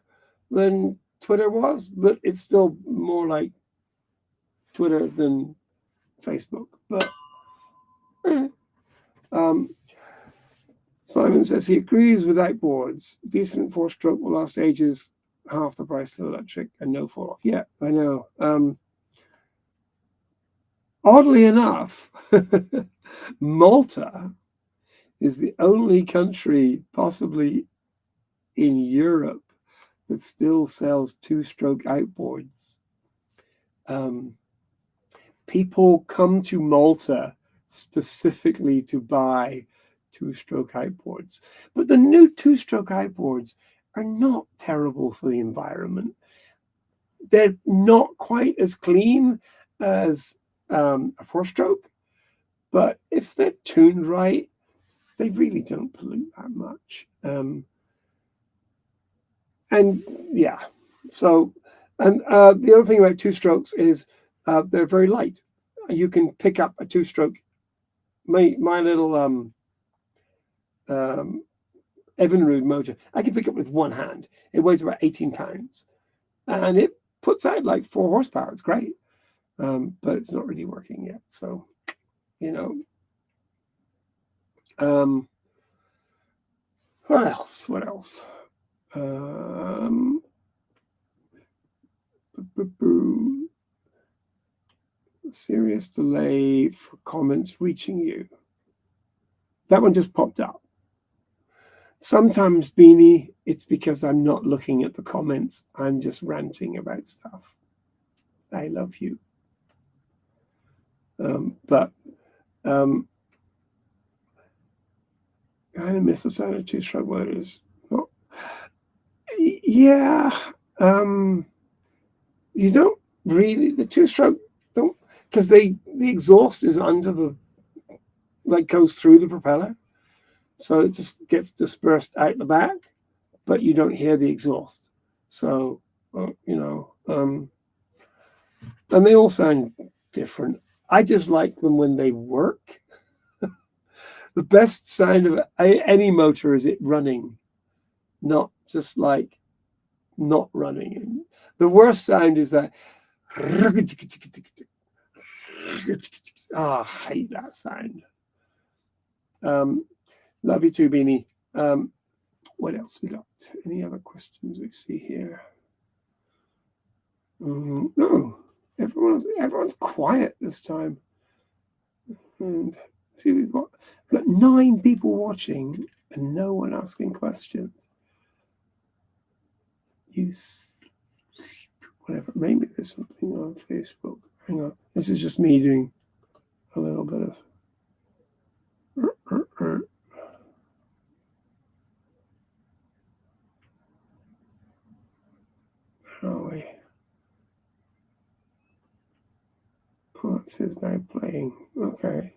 than Twitter was, but it's still more like Twitter than Facebook. But Simon says he agrees with outboards. Decent four-stroke will last ages, half the price of electric, and no fall off. Yeah, I know. Oddly enough, Malta is the only country possibly in Europe that still sells two-stroke outboards. People come to Malta specifically to buy two-stroke outboards. But the new two-stroke outboards are not terrible for the environment. They're not quite as clean as a four-stroke, but if they're tuned right, they really don't pollute that much. And yeah, so, and the other thing about two-strokes is they're very light. You can pick up a two-stroke. My little Evinrude motor, I can pick up with one hand. It weighs about 18 pounds. And it puts out like 4 horsepower. It's great. But it's not really working yet. So, you know. What else? Serious delay for comments reaching you. That one just popped up. Sometimes, Beanie, it's because I'm not looking at the comments. I'm just ranting about stuff. I love you. But I miss the sound of two-stroke motors. Well, yeah. You don't really, the two-stroke don't, because the exhaust is under the, like goes through the propeller. So it just gets dispersed out the back, but you don't hear the exhaust. So, you know, and they all sound different. I just like them when they work. The best sound of any motor is it running, not just like not running. And the worst sound is that. I hate that sound. Love you too, Beanie. What else we got? Any other questions we see here? No, everyone's quiet this time. And see, we've got 9 people watching and no one asking questions. whatever. Maybe there's something on Facebook. Hang on. This is just me doing a little bit of. Where are we? Oh, it says now playing. Okay.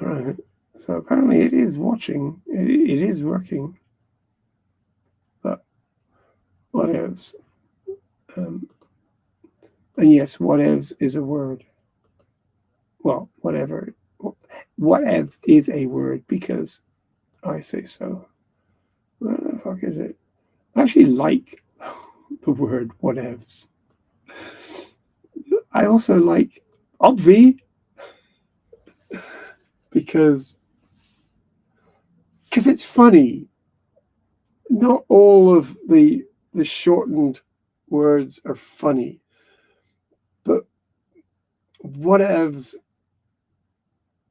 All right. So apparently it is watching. It is working. But whatevs. And yes, whatevs is a word. Well, whatever. Whatevs is a word because I say so. Where the fuck is it? I actually like the word whatevs. I also like obvi because it's funny. Not all of the shortened words are funny, but whatevs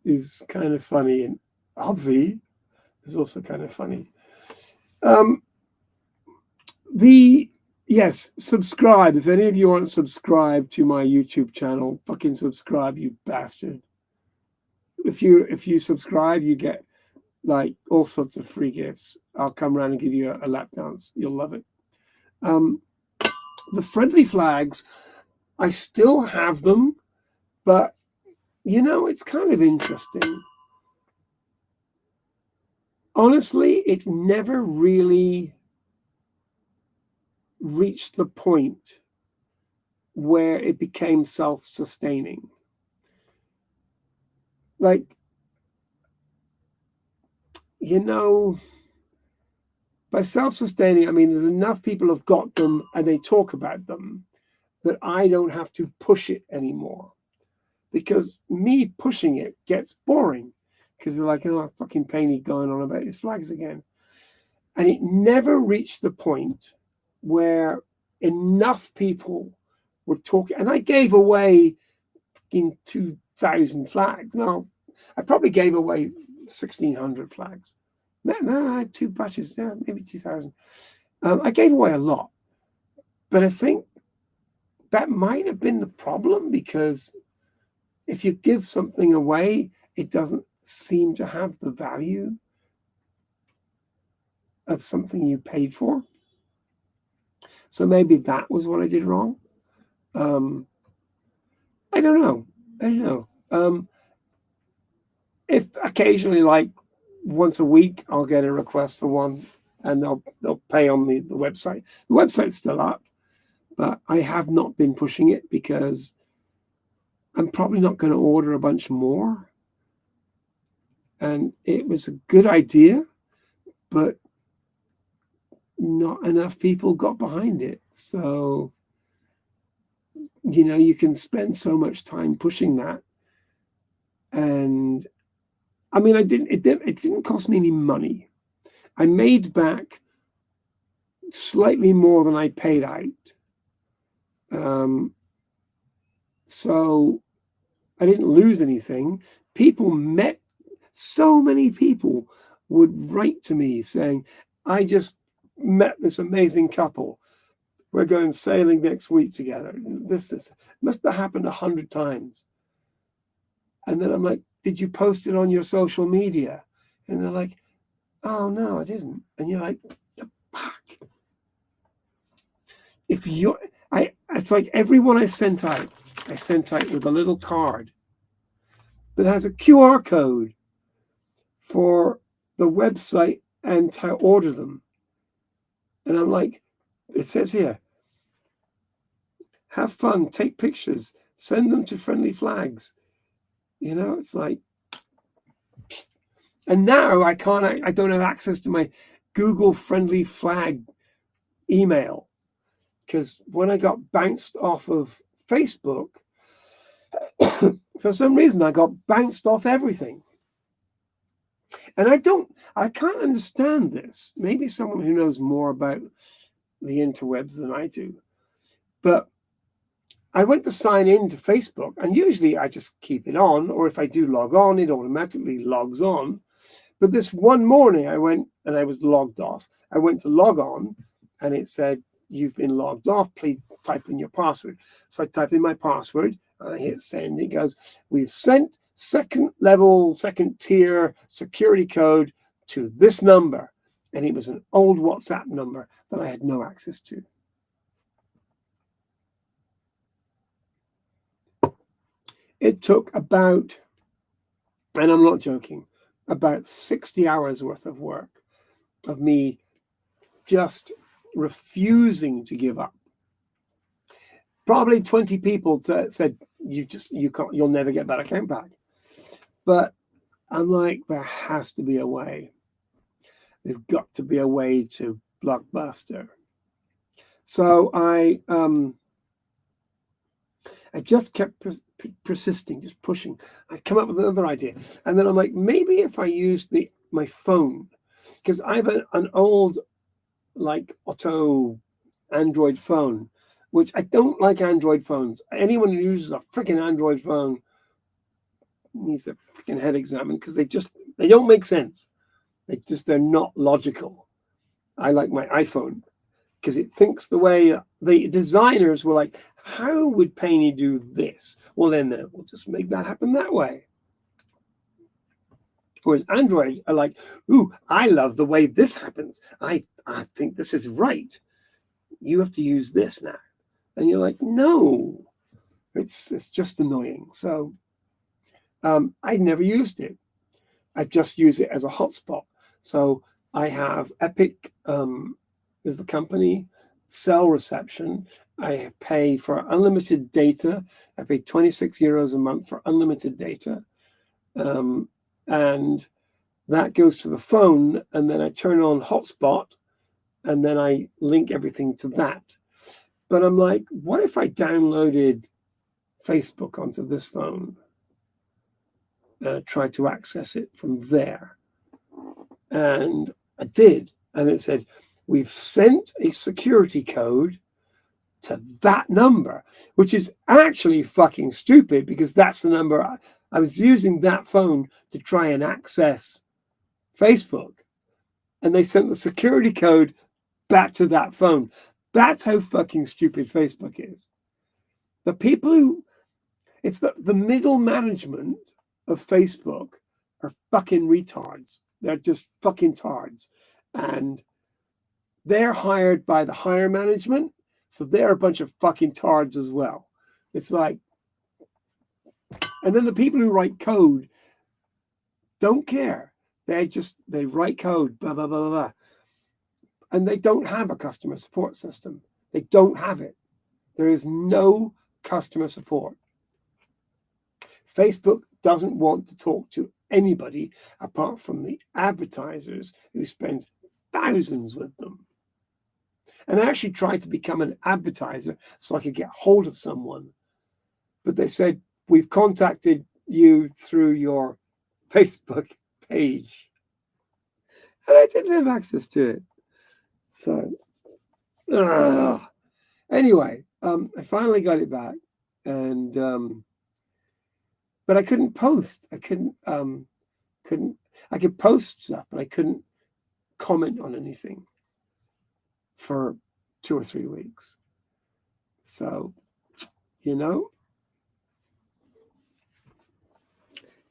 is kind of funny, and obvi is also kind of funny. Yes, subscribe. If any of you aren't subscribed to my YouTube channel, fucking subscribe, you bastard. If you subscribe, you get like all sorts of free gifts. I'll come around and give you a lap dance. You'll love it. The friendly flags, I still have them, but it's kind of interesting. Honestly, it never really reached the point where it became self-sustaining. Like, by self-sustaining, I mean, there's enough people have got them and they talk about them that I don't have to push it anymore. Because me pushing it gets boring. Because they're like, oh, fucking Painey going on about his flags again. And it never reached the point where enough people were talking. And I gave away in 2,000 flags. No, I probably gave away 1,600 flags. No, I had 2 batches. Yeah, maybe 2,000. I gave away a lot. But I think that might have been the problem, because if you give something away, it doesn't seem to have the value of something you paid for. So maybe that was what I did wrong. I don't know. If occasionally, like once a week, I'll get a request for one, and they'll pay on the website. The website's still up, but I have not been pushing it because I'm probably not going to order a bunch more. And it was a good idea, but not enough people got behind it. So, you can spend so much time pushing that. And I mean, it didn't cost me any money. I made back slightly more than I paid out. So I didn't lose anything. So many people would write to me saying, I just met this amazing couple. We're going sailing next week together. This must have happened 100 times. And then I'm like, did you post it on your social media? And they're like, oh, no, I didn't. And you're like, fuck. It's like everyone I sent out with a little card that has a QR code for the website and to order them. And I'm like, it says here, have fun, take pictures, send them to Friendly Flags. It's like, and now I don't have access to my Google Friendly Flag email, because when I got bounced off of Facebook, for some reason I got bounced off everything. And I can't understand this. Maybe someone who knows more about the interwebs than I do. But I went to sign in to Facebook, and usually I just keep it on, or if I do log on, it automatically logs on. But this one morning I went and I was logged off. I went to log on and it said, you've been logged off, please type in your password. So I type in my password and I hit send. It goes, we've sent second tier security code to this number. And it was an old WhatsApp number that I had no access to. It took about, and I'm not joking, about 60 hours worth of work of me just refusing to give up. Probably 20 people said, you'll never get that account back. But I'm like, there has to be a way. There's got to be a way to Blockbuster. So I just kept persisting, just pushing. I come up with another idea. And then I'm like, maybe if I use my phone, because I have an old, like, Otto Android phone, which I don't like Android phones. Anyone who uses a freaking Android phone needs their freaking head examined, because they don't make sense. They're not logical. I like my iPhone because it thinks the way the designers were like, how would Penny do this? Well, then we'll just make that happen that way. Whereas Android are like, ooh, I love the way this happens. I think this is right. You have to use this now. And you're like, no, it's just annoying. So I never used it. I just use it as a hotspot. So I have Epic is the company, cell reception. I pay for unlimited data. I pay 26 euros a month for unlimited data. And that goes to the phone, and then I turn on hotspot, and then I link everything to that. But I'm like, what if I downloaded Facebook onto this phone and I tried to access it from there? And I did. And it said, we've sent a security code to that number, which is actually fucking stupid, because that's the number I was using that phone to try and access Facebook. And they sent the security code back to that phone. That's how fucking stupid Facebook is. The people it's the middle management of Facebook are fucking retards. They're just fucking tards. And they're hired by the higher management, so they're a bunch of fucking tards as well. It's like, and then the people who write code don't care. They write code, blah, blah, blah, blah, blah. And they don't have a customer support system. They don't have it. There is no customer support. Facebook doesn't want to talk to anybody apart from the advertisers who spend thousands with them. And I actually tried to become an advertiser so I could get hold of someone. But they said, we've contacted you through your Facebook page. And I didn't have access to it. So, anyway, I finally got it back. And, but I couldn't post. I could post stuff, but I couldn't comment on anything for 2 or 3 weeks. So, you know,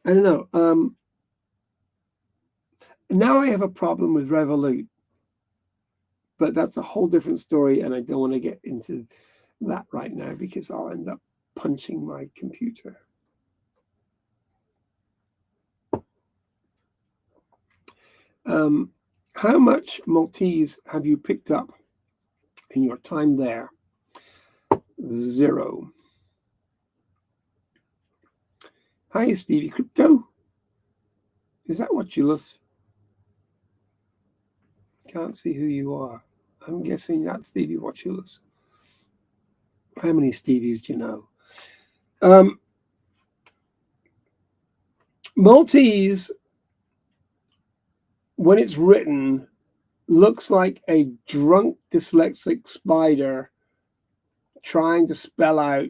I don't know. Now I have a problem with Revolut, but that's a whole different story, and I don't want to get into that right now because I'll end up punching my computer. How much Maltese have you picked up in your time there? 0. Hi, Stevie Crypto. Is that Watchulus? Can't see who you are. I'm guessing that's Stevie Watchulus. How many Stevies do you know? Maltese, when it's written, looks like a drunk dyslexic spider trying to spell out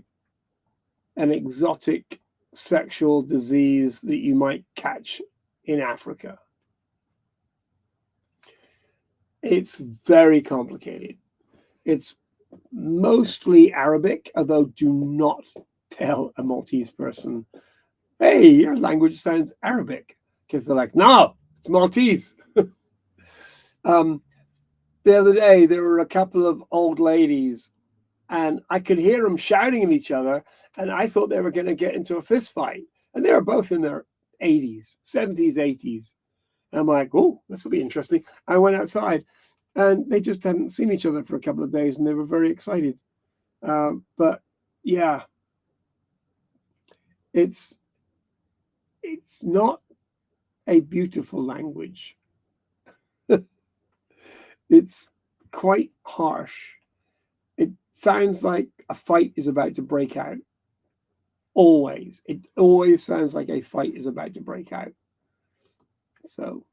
an exotic sexual disease that you might catch in Africa. It's very complicated. It's mostly Arabic, although do not tell a Maltese person, hey, your language sounds Arabic, because they're like, no, it's Maltese. um, the other day, there were a couple of old ladies, and I could hear them shouting at each other, and I thought they were going to get into a fist fight. And they were both in their 80s, 70s, 80s. And I'm like, oh, this will be interesting. I went outside, and they just hadn't seen each other for a couple of days, and they were very excited. But yeah, it's not a beautiful language. It's quite harsh. It sounds like a fight is about to break out. Always. It always sounds like a fight is about to break out. So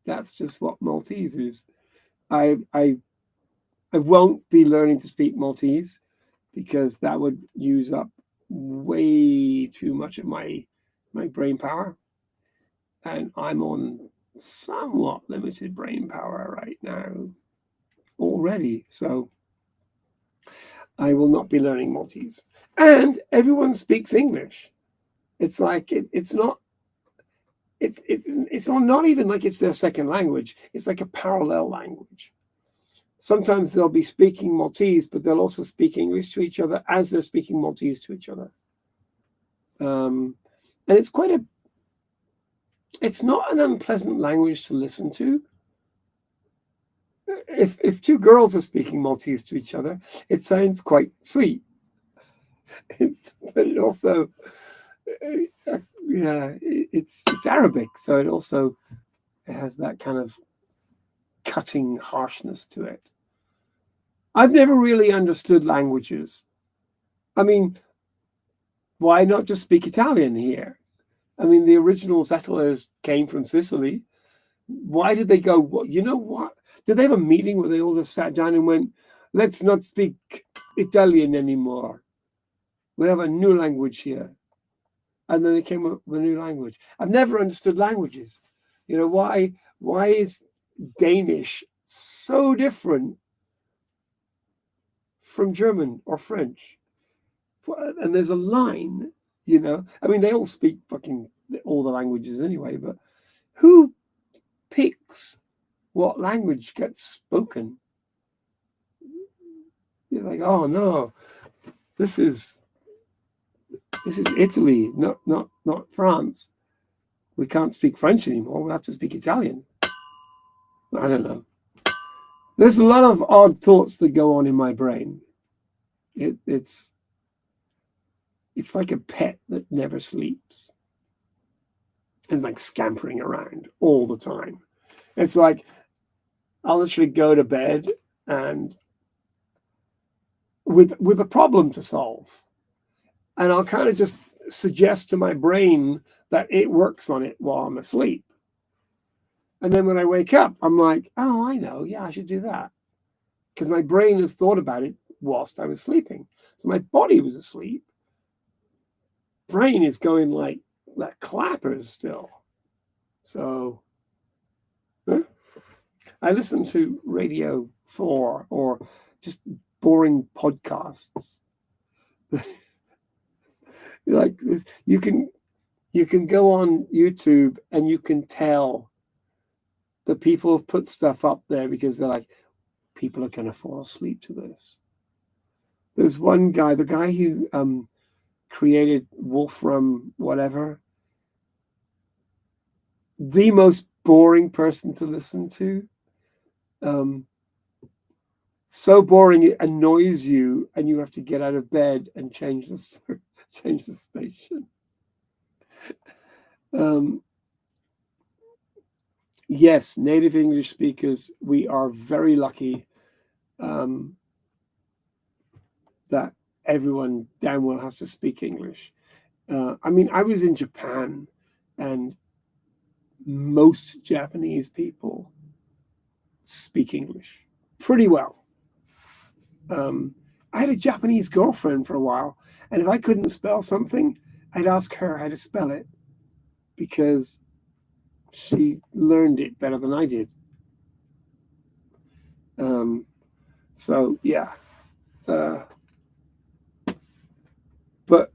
that's just what Maltese is. I won't be learning to speak Maltese because that would use up way too much of my brain power. And I'm on somewhat limited brain power right now already. So I will not be learning Maltese. And everyone speaks English. It's like it's not not even like it's their second language. It's like a parallel language. Sometimes they'll be speaking Maltese, but they'll also speak English to each other as they're speaking Maltese to each other. And it's not an unpleasant language to listen to. If two girls are speaking Maltese to each other, it sounds quite sweet. But it also, it's Arabic, so it has that kind of cutting harshness to it. I've never really understood languages. I mean, why not just speak Italian here? I mean, the original settlers came from Sicily. Why did they go, well, you know what? Did they have a meeting where they all just sat down and went, let's not speak Italian anymore. We have a new language here. And then they came up with a new language. I've never understood languages. You know, why is Danish so different from German or French? And there's a line, you know. I mean, they all speak fucking all the languages anyway, but who picks what language gets spoken? You're like, oh no, this is Italy, not France. We can't speak French anymore. We have to speak Italian. I don't know. There's a lot of odd thoughts that go on in my brain. It's like a pet that never sleeps and like scampering around all the time. It's like I'll literally go to bed and with a problem to solve, and I'll kind of just suggest to my brain that it works on it while I'm asleep. And then when I wake up, I'm like, oh, I know. Yeah, I should do that. Because my brain has thought about it whilst I was sleeping. So my body was asleep. Brain is going like clappers still. So I listen to Radio 4 or just boring podcasts. Like you can go on YouTube and you can tell that people have put stuff up there because they're like, people are going to fall asleep to this. There's one guy, the guy who created Wolfram whatever, the most boring person to listen to. So boring it annoys you, and you have to get out of bed and change the station. Yes, native English speakers, we are very lucky that everyone damn well has to speak English. I mean, I was in Japan, and most Japanese people speak English pretty well. I had a Japanese girlfriend for a while, and if I couldn't spell something, I'd ask her how to spell it because she learned it better than I did. So yeah, but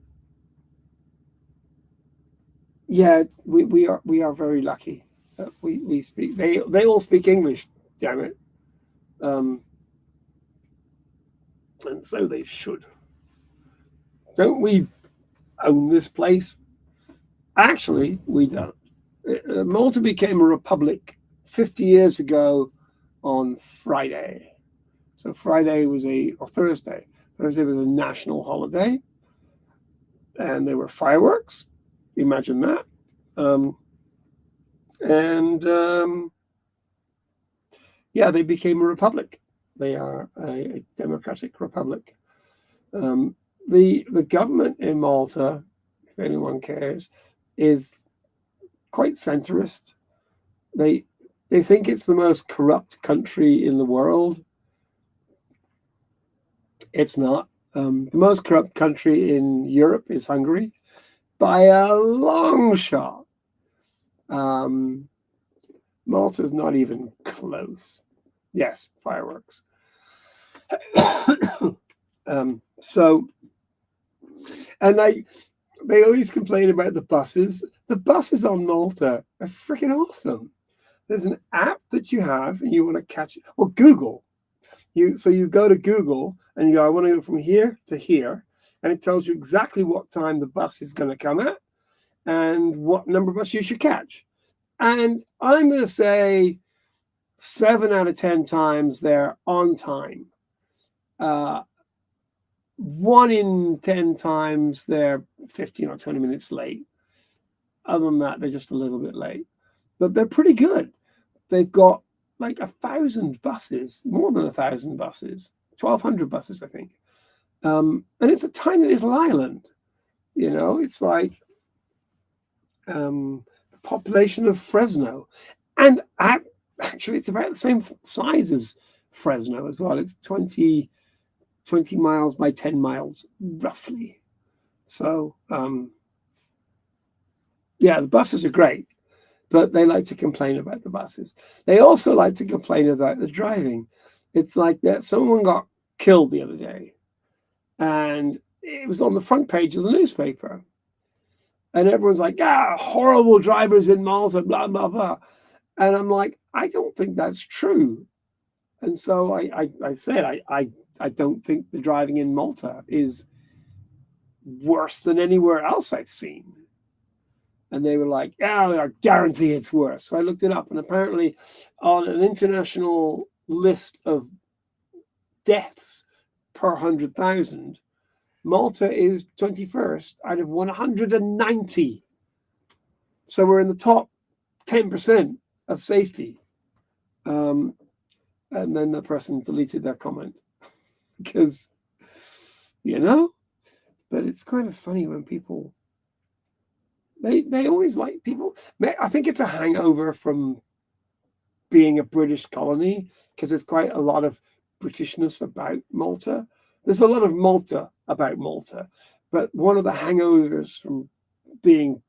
yeah, we are very lucky that we speak. They all speak English. Damn it, and so they should. Don't we own this place? Actually, we don't. Malta became a republic 50 years ago on Friday. So Friday was or Thursday. Thursday was a national holiday, and there were fireworks. Imagine that. And yeah, they became a republic. They are a democratic republic. The government in Malta, if anyone cares, is quite centrist. They they think it's the most corrupt country in the world. It's not. The most corrupt country in Europe is Hungary by a long shot. Malta's not even close. Yes, fireworks. So, and they always complain about the buses. The buses on Malta are freaking awesome. There's an app that you have, and you want to catch it. Well, Google. So you go to Google and you go, I want to go from here to here, and it tells you exactly what time the bus is going to come at and what number bus you should catch. And I'm going to say 7 out of 10 times they're on time. 1 in 10 times they're 15 or 20 minutes late. Other than that, they're just a little bit late. But they're pretty good. They've got like 1,000 buses, more than 1,000 buses, 1,200 buses, I think. And it's a tiny little island. It's like the population of Fresno. And actually, it's about the same size as Fresno as well. It's 20 miles by 10 miles, roughly. So, yeah, the buses are great, but they like to complain about the buses. They also like to complain about the driving. It's like that someone got killed the other day, and it was on the front page of the newspaper. And everyone's like, horrible drivers in Malta, blah, blah, blah. And I'm like, I don't think that's true. And so I said, I don't think the driving in Malta is worse than anywhere else I've seen. And they were like, I guarantee it's worse. So I looked it up, and apparently on an international list of deaths per 100,000, Malta is 21st out of 190. So we're in the top 10% of safety. And then the person deleted their comment because, but it's kind of funny when people, they always like people. I think it's a hangover from being a British colony, because there's quite a lot of Britishness about Malta. There's a lot of Malta about Malta, but one of the hangovers from being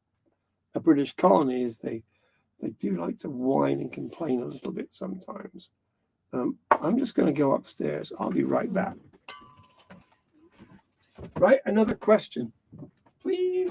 a British colony is they do like to whine and complain a little bit sometimes. I'm just going to go upstairs. I'll be right back. Right, another question, please.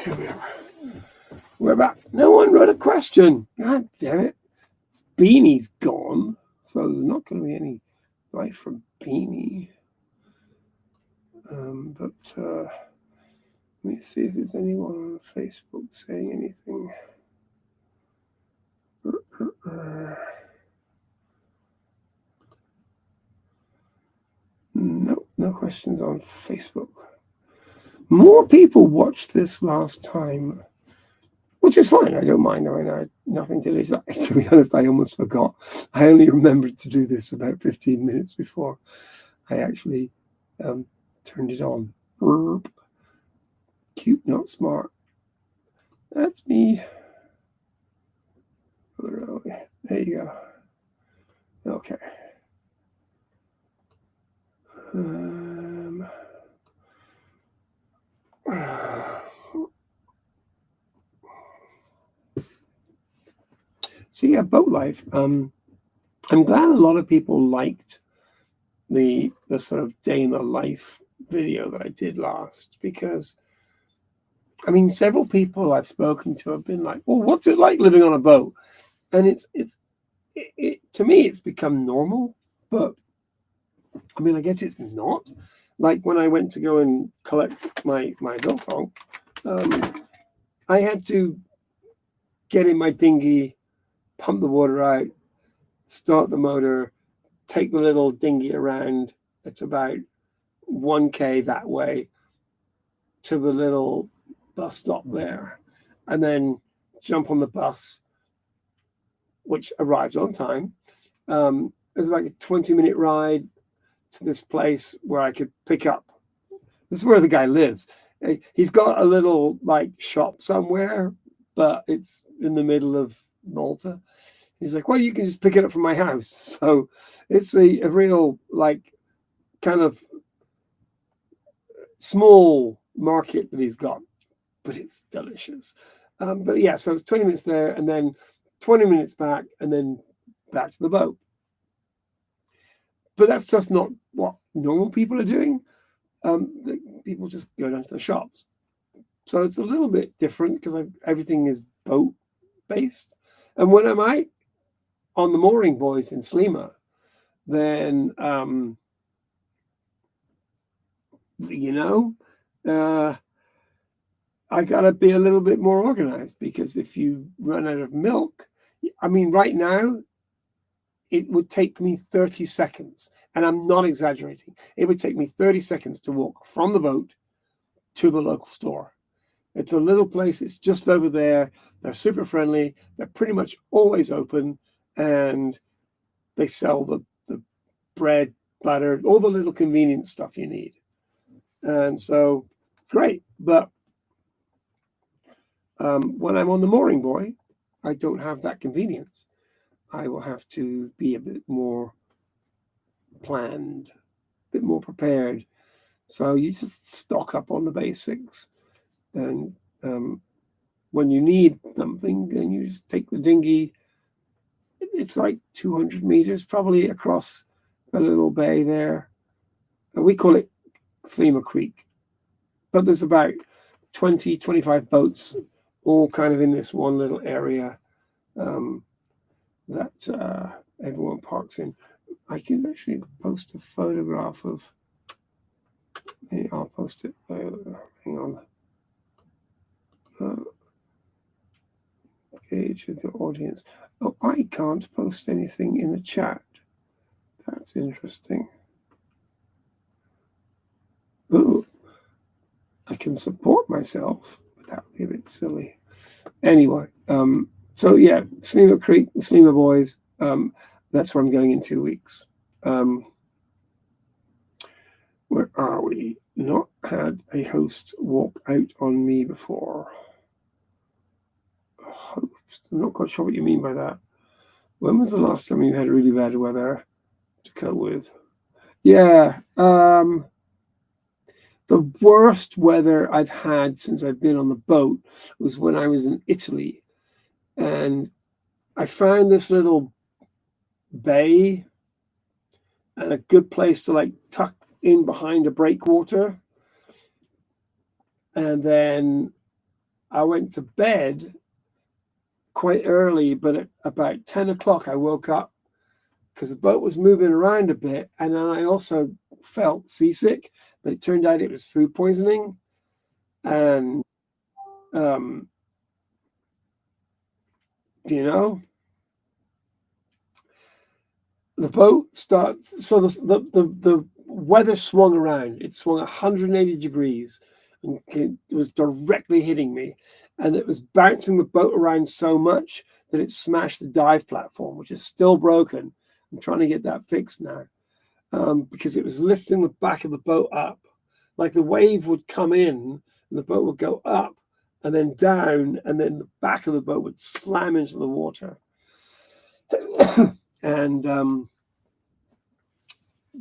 Here we are. We're back. No one wrote a question. God damn it. Beanie's gone, so there's not going to be any life from Beanie. But let me see if there's anyone on Facebook saying anything. No questions on Facebook. More people watched this last time, which is fine. I don't mind. I mean, I had nothing to do. To be honest, I almost forgot. I only remembered to do this about 15 minutes before I actually turned it on. Cute, not smart. That's me. There you go. Okay. So yeah, boat life. I'm glad a lot of people liked the sort of day in the life video that I did last, because I mean, several people I've spoken to have been like, "Well, what's it like living on a boat?" And it to me, it's become normal. But I mean, I guess it's not. Like when I went to go and collect my biltong, I had to get in my dinghy, pump the water out, start the motor, take the little dinghy around. It's about 1K that way to the little bus stop there, and then jump on the bus, which arrived on time. It was like a 20-minute ride to this place where I could pick up. This is where the guy lives. He's got a little like shop somewhere, but it's in the middle of Malta. He's like, well, you can just pick it up from my house. So it's a real like kind of small market that he's got, but it's delicious. But yeah, so it's 20 minutes there and then 20 minutes back and then back to the boat. But that's just not what normal people are doing. People just go down to the shops. So it's a little bit different because everything is boat based. And when I'm out on the mooring buoys in Slima, then I gotta be a little bit more organized, because if you run out of milk, I mean, right now, it would take me 30 seconds, and I'm not exaggerating. It would take me 30 seconds to walk from the boat to the local store. It's a little place. It's just over there. They're super friendly. They're pretty much always open, and they sell the bread, butter, all the little convenient stuff you need. And so, great. But when I'm on the mooring buoy, I don't have that convenience. I will have to be a bit more planned, a bit more prepared. So you just stock up on the basics. And when you need something, then you just take the dinghy. It's like 200 meters probably across a little bay there. We call it Slima Creek. But there's about 20, 25 boats all kind of in this one little area that everyone parks in. I can actually post a photograph of. I'll post it. Hang on. Gauge of the audience. Oh, I can't post anything in the chat. That's interesting. Oh, I can support myself, but that would be a bit silly. Anyway, so yeah, Slima Creek, the Slima Boys. That's where I'm going in 2 weeks. Where are we? Not had a host walk out on me before. Host. I'm not quite sure what you mean by that. When was the last time you had really bad weather to cope with? Yeah. The worst weather I've had since I've been on the boat was when I was in Italy. And I found this little bay and a good place to like tuck in behind a breakwater. And then I went to bed quite early, but at about 10 o'clock I woke up because the boat was moving around a bit. And then I also felt seasick, but it turned out it was food poisoning. And, the boat starts, so the weather swung around. It swung 180 degrees and it was directly hitting me. And it was bouncing the boat around so much that it smashed the dive platform, which is still broken. I'm trying to get that fixed now because it was lifting the back of the boat up. Like the wave would come in and the boat would go up and then down, and then the back of the boat would slam into the water. And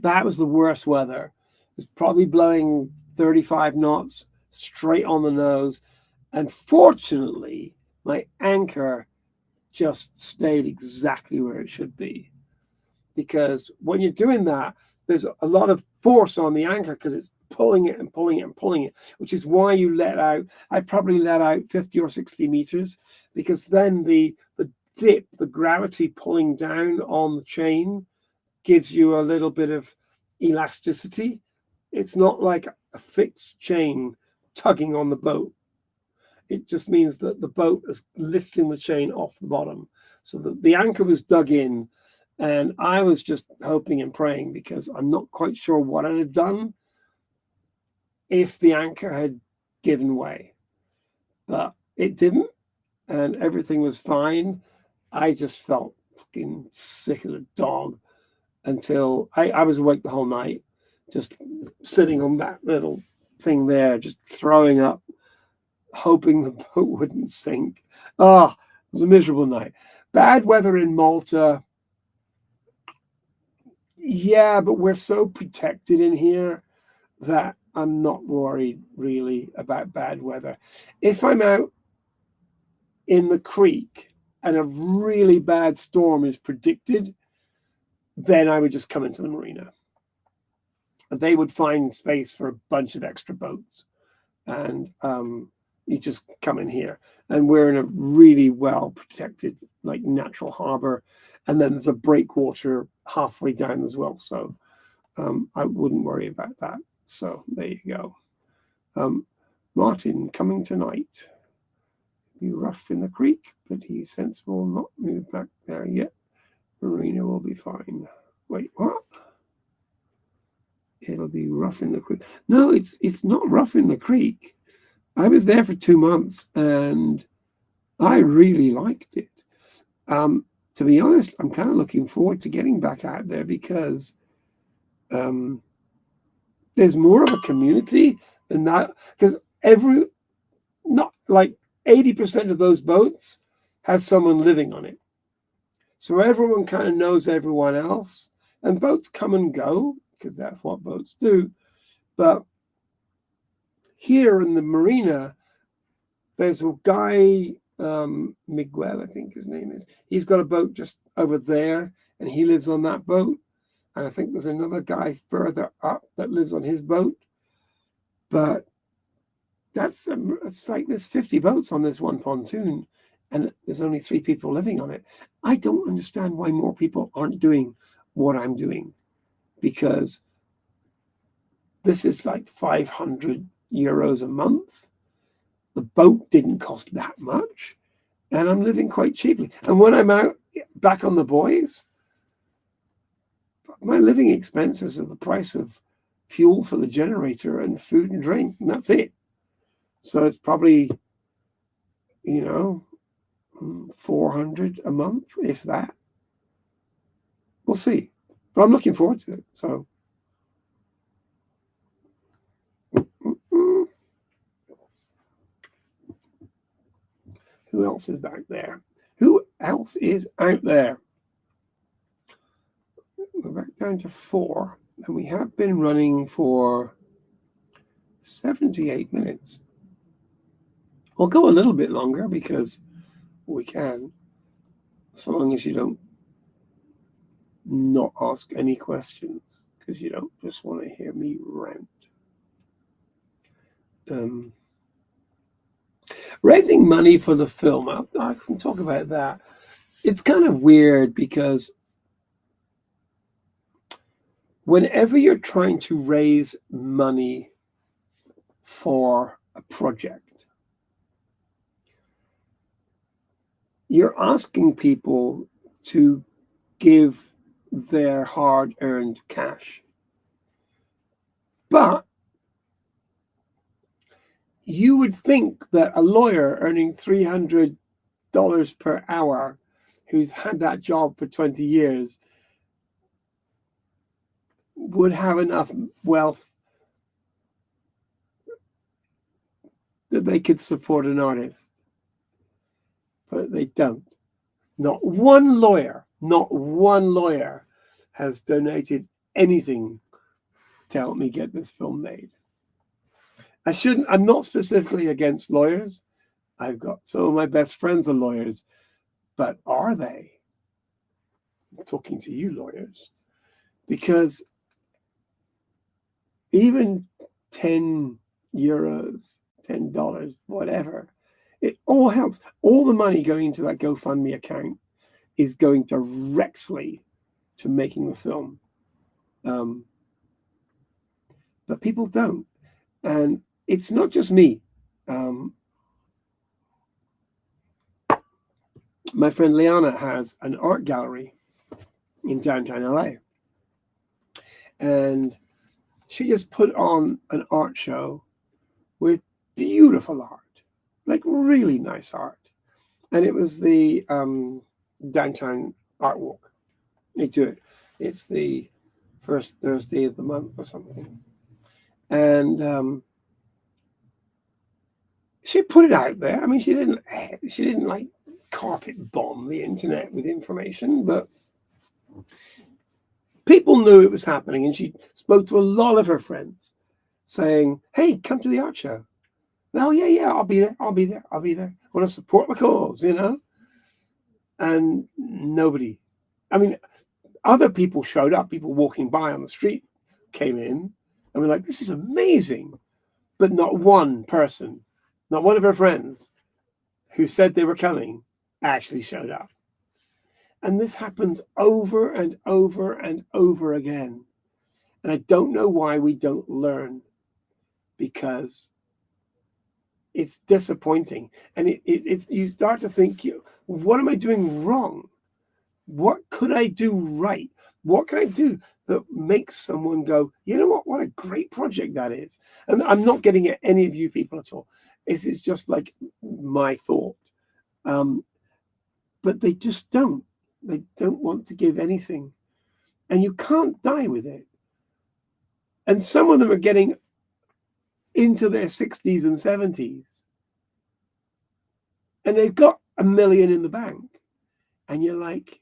that was the worst weather. It's probably blowing 35 knots straight on the nose. And fortunately, my anchor just stayed exactly where it should be. Because when you're doing that, there's a lot of force on the anchor because it's pulling it and pulling it and pulling it, which is why you let out, I probably let out 50 or 60 meters, because then the dip, the gravity pulling down on the chain gives you a little bit of elasticity. It's not like a fixed chain tugging on the boat. It just means that the boat is lifting the chain off the bottom. So the anchor was dug in, and I was just hoping and praying, because I'm not quite sure what I'd have done if the anchor had given way. But it didn't, and everything was fine. I just felt fucking sick as a dog until I was awake the whole night, just sitting on that little thing there, just throwing up, hoping the boat wouldn't sink. Oh, it was a miserable night. Bad weather in Malta. Yeah, but we're so protected in here that I'm not worried really about bad weather. If I'm out in the creek and a really bad storm is predicted, then I would just come into the marina. They would find space for a bunch of extra boats, and you just come in here. And we're in a really well protected, like, natural harbor, and then there's a breakwater halfway down as well. So I wouldn't worry about that. So there you go. Martin coming tonight. Be rough in the creek, but he's sensible, not move back there yet. Marina will be fine. Wait, what? It'll be rough in the creek. No, it's not rough in the creek. I was there for 2 months and I really liked it. To be honest, I'm kind of looking forward to getting back out there, because there's more of a community than that. Because not like 80% of those boats has someone living on it. So everyone kind of knows everyone else, and boats come and go, because that's what boats do. But here in the marina, there's a guy, Miguel, I think his name is. He's got a boat just over there, and he lives on that boat. And I think there's another guy further up that lives on his boat. But it's like there's 50 boats on this one pontoon, and there's only 3 people living on it. I don't understand why more people aren't doing what I'm doing, because this is like 500 euros a month. The boat didn't cost that much, and I'm living quite cheaply. And when I'm out back on the buoys, my living expenses are the price of fuel for the generator and food and drink, and that's it. So it's probably, 400 a month, if that. We'll see. But I'm looking forward to it. So who else is out there? Who else is out there? We're back down to 4, and we have been running for 78 minutes. We'll go a little bit longer because we can, so long as you don't not ask any questions, because you don't just want to hear me rant. Raising money for the film, I can talk about that. It's kind of weird, because whenever you're trying to raise money for a project, you're asking people to give their hard-earned cash. But you would think that a lawyer earning $300 per hour, who's had that job for 20 years, would have enough wealth that they could support an artist. But they don't. Not one lawyer Not one lawyer has donated anything to help me get this film made. I'm not specifically against lawyers. I've got some of my best friends are lawyers, but are they? I'm talking to you lawyers, because even 10 euros, $10, whatever, it all helps. All the money going into that GoFundMe account is going directly to making the film. But people don't. And it's not just me. My friend Liana has an art gallery in downtown LA. And she just put on an art show with beautiful art, like really nice art. And it was the downtown art walk. They do it. It's the first Thursday of the month or something. And she put it out there. I mean, she didn't like carpet bomb the internet with information, but people knew it was happening, and she spoke to a lot of her friends saying, hey, come to the art show. Oh, yeah, I'll be there. I want to support my cause, And nobody, I mean, other people showed up. People walking by on the street came in and were like, this is amazing. But not one person, not one of her friends who said they were coming actually showed up. And this happens over and over and over again. And I don't know why we don't learn, because it's disappointing. And you start to think, what am I doing wrong? What could I do right? What can I do that makes someone go, you know what a great project that is? And I'm not getting at any of you people at all. It is just like my thought. But they just don't. They don't want to give anything. And you can't die with it. And some of them are getting into their 60s and 70s. And they've got $1 million in the bank. And you're like,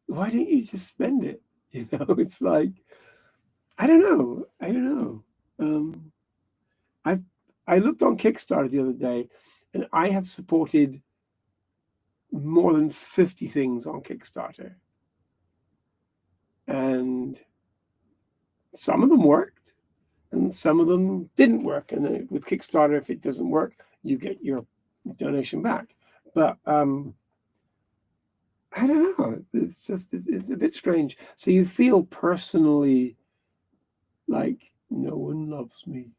why don't you just spend it? It's like, I don't know. I looked on Kickstarter the other day, and I have supported more than 50 things on Kickstarter. And some of them worked, and some of them didn't work. And with Kickstarter, if it doesn't work, you get your donation back. But I don't know. It's a bit strange. So you feel personally like no one loves me,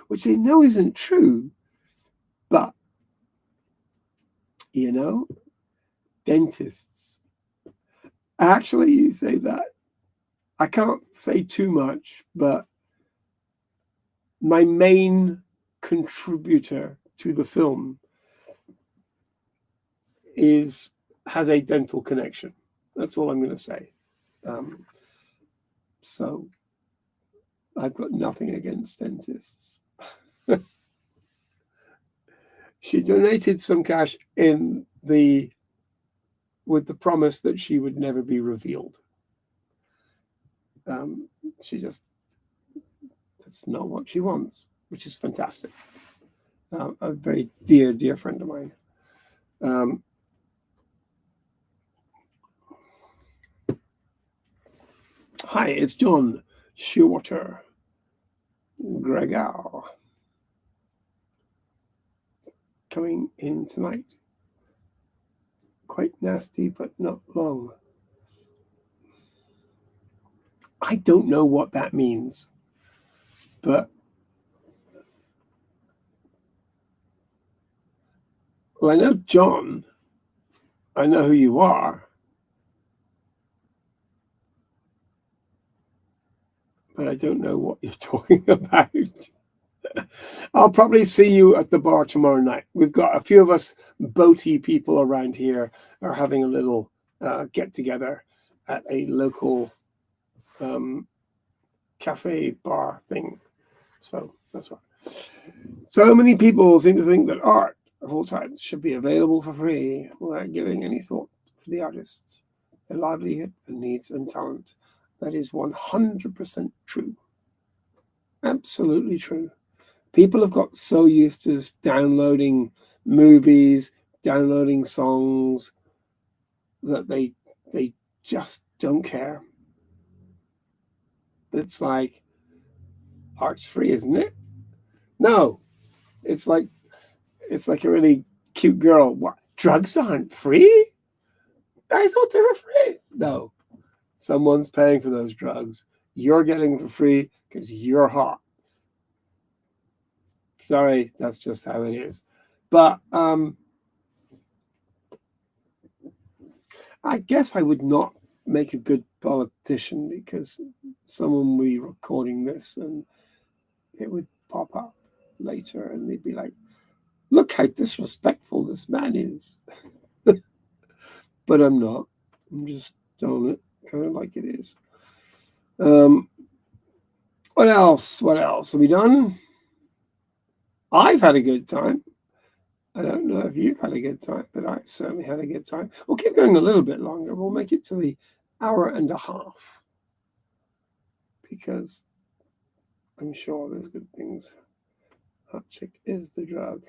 which they know isn't true. But, dentists. Actually, you say that. I can't say too much, but my main contributor to the film has a dental connection. That's all I'm going to say. So I've got nothing against dentists. She donated some cash with the promise that she would never be revealed. That's not what she wants, which is fantastic. A very dear friend of mine. Hi, it's John Shearwater Gregal coming in tonight. Quite nasty, but not long. I don't know what that means, but I know John. I know who you are, but I don't know what you're talking about. I'll probably see you at the bar tomorrow night. We've got a few of us boaty people around here are having a little get together at a local cafe bar thing. So that's why. So many people seem to think that art of all types should be available for free without giving any thought for the artists, their livelihood and needs and talent. That is 100% true. Absolutely true. People have got so used to downloading movies, downloading songs, that they just don't care. It's like, art's free, isn't it? No, it's like a really cute girl. What? Drugs aren't free? I thought they were free. No, someone's paying for those drugs. You're getting them for free because you're hot. Sorry, that's just how it is. But I guess I would not make a good politician, because someone would be recording this and it would pop up later and they'd be like, look how disrespectful this man is. But I'm not. I'm just telling it kind of like it is. What else? What else? Are we done? I've had a good time. I don't know if you've had a good time, but I certainly had a good time. We'll keep going a little bit longer. We'll make it to the hour and a half, because I'm sure there's good things. Hot chick is the drug.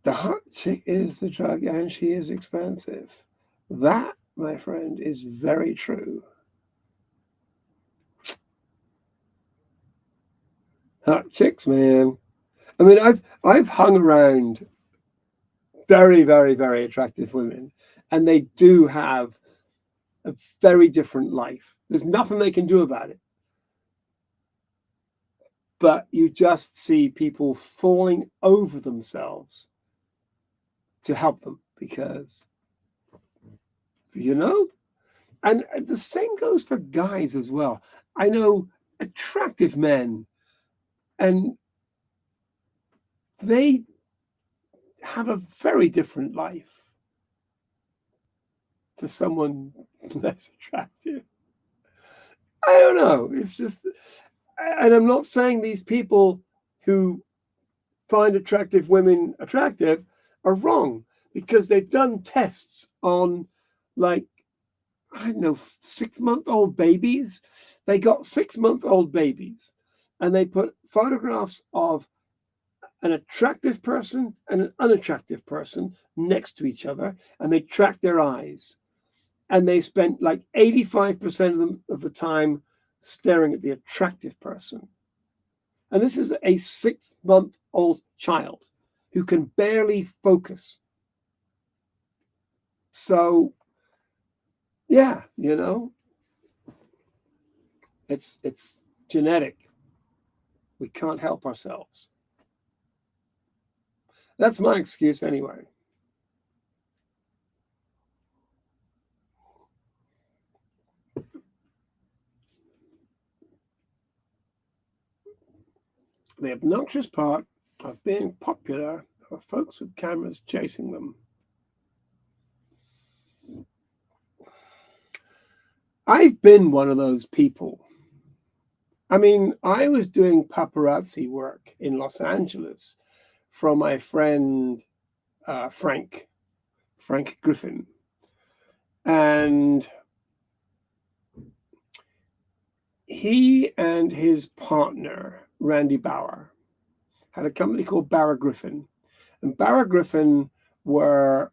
The hot chick is the drug, and she is expensive. That, my friend, is very true. Hot chicks, man. I mean, I've hung around very, very, very attractive women, and they do have a very different life. There's nothing they can do about it. But you just see people falling over themselves to help them, because, and the same goes for guys as well. I know attractive men, and they have a very different life to someone less attractive. I don't know. It's just, and I'm not saying these people who find attractive women attractive are wrong, because they've done tests on, like, I don't know, 6-month-old babies. They got 6-month-old babies and they put photographs of an attractive person and an unattractive person next to each other, and they tracked their eyes. And they spent like 85% of the time staring at the attractive person. And this is a 6-month-old child who can barely focus. So, yeah, it's genetic. We can't help ourselves. That's my excuse anyway. The obnoxious part of being popular are folks with cameras chasing them. I've been one of those people. I mean, I was doing paparazzi work in Los Angeles for my friend Frank Griffin. And he and his partner, Randy Bauer, had a company called Bauer Griffin. And Bauer Griffin were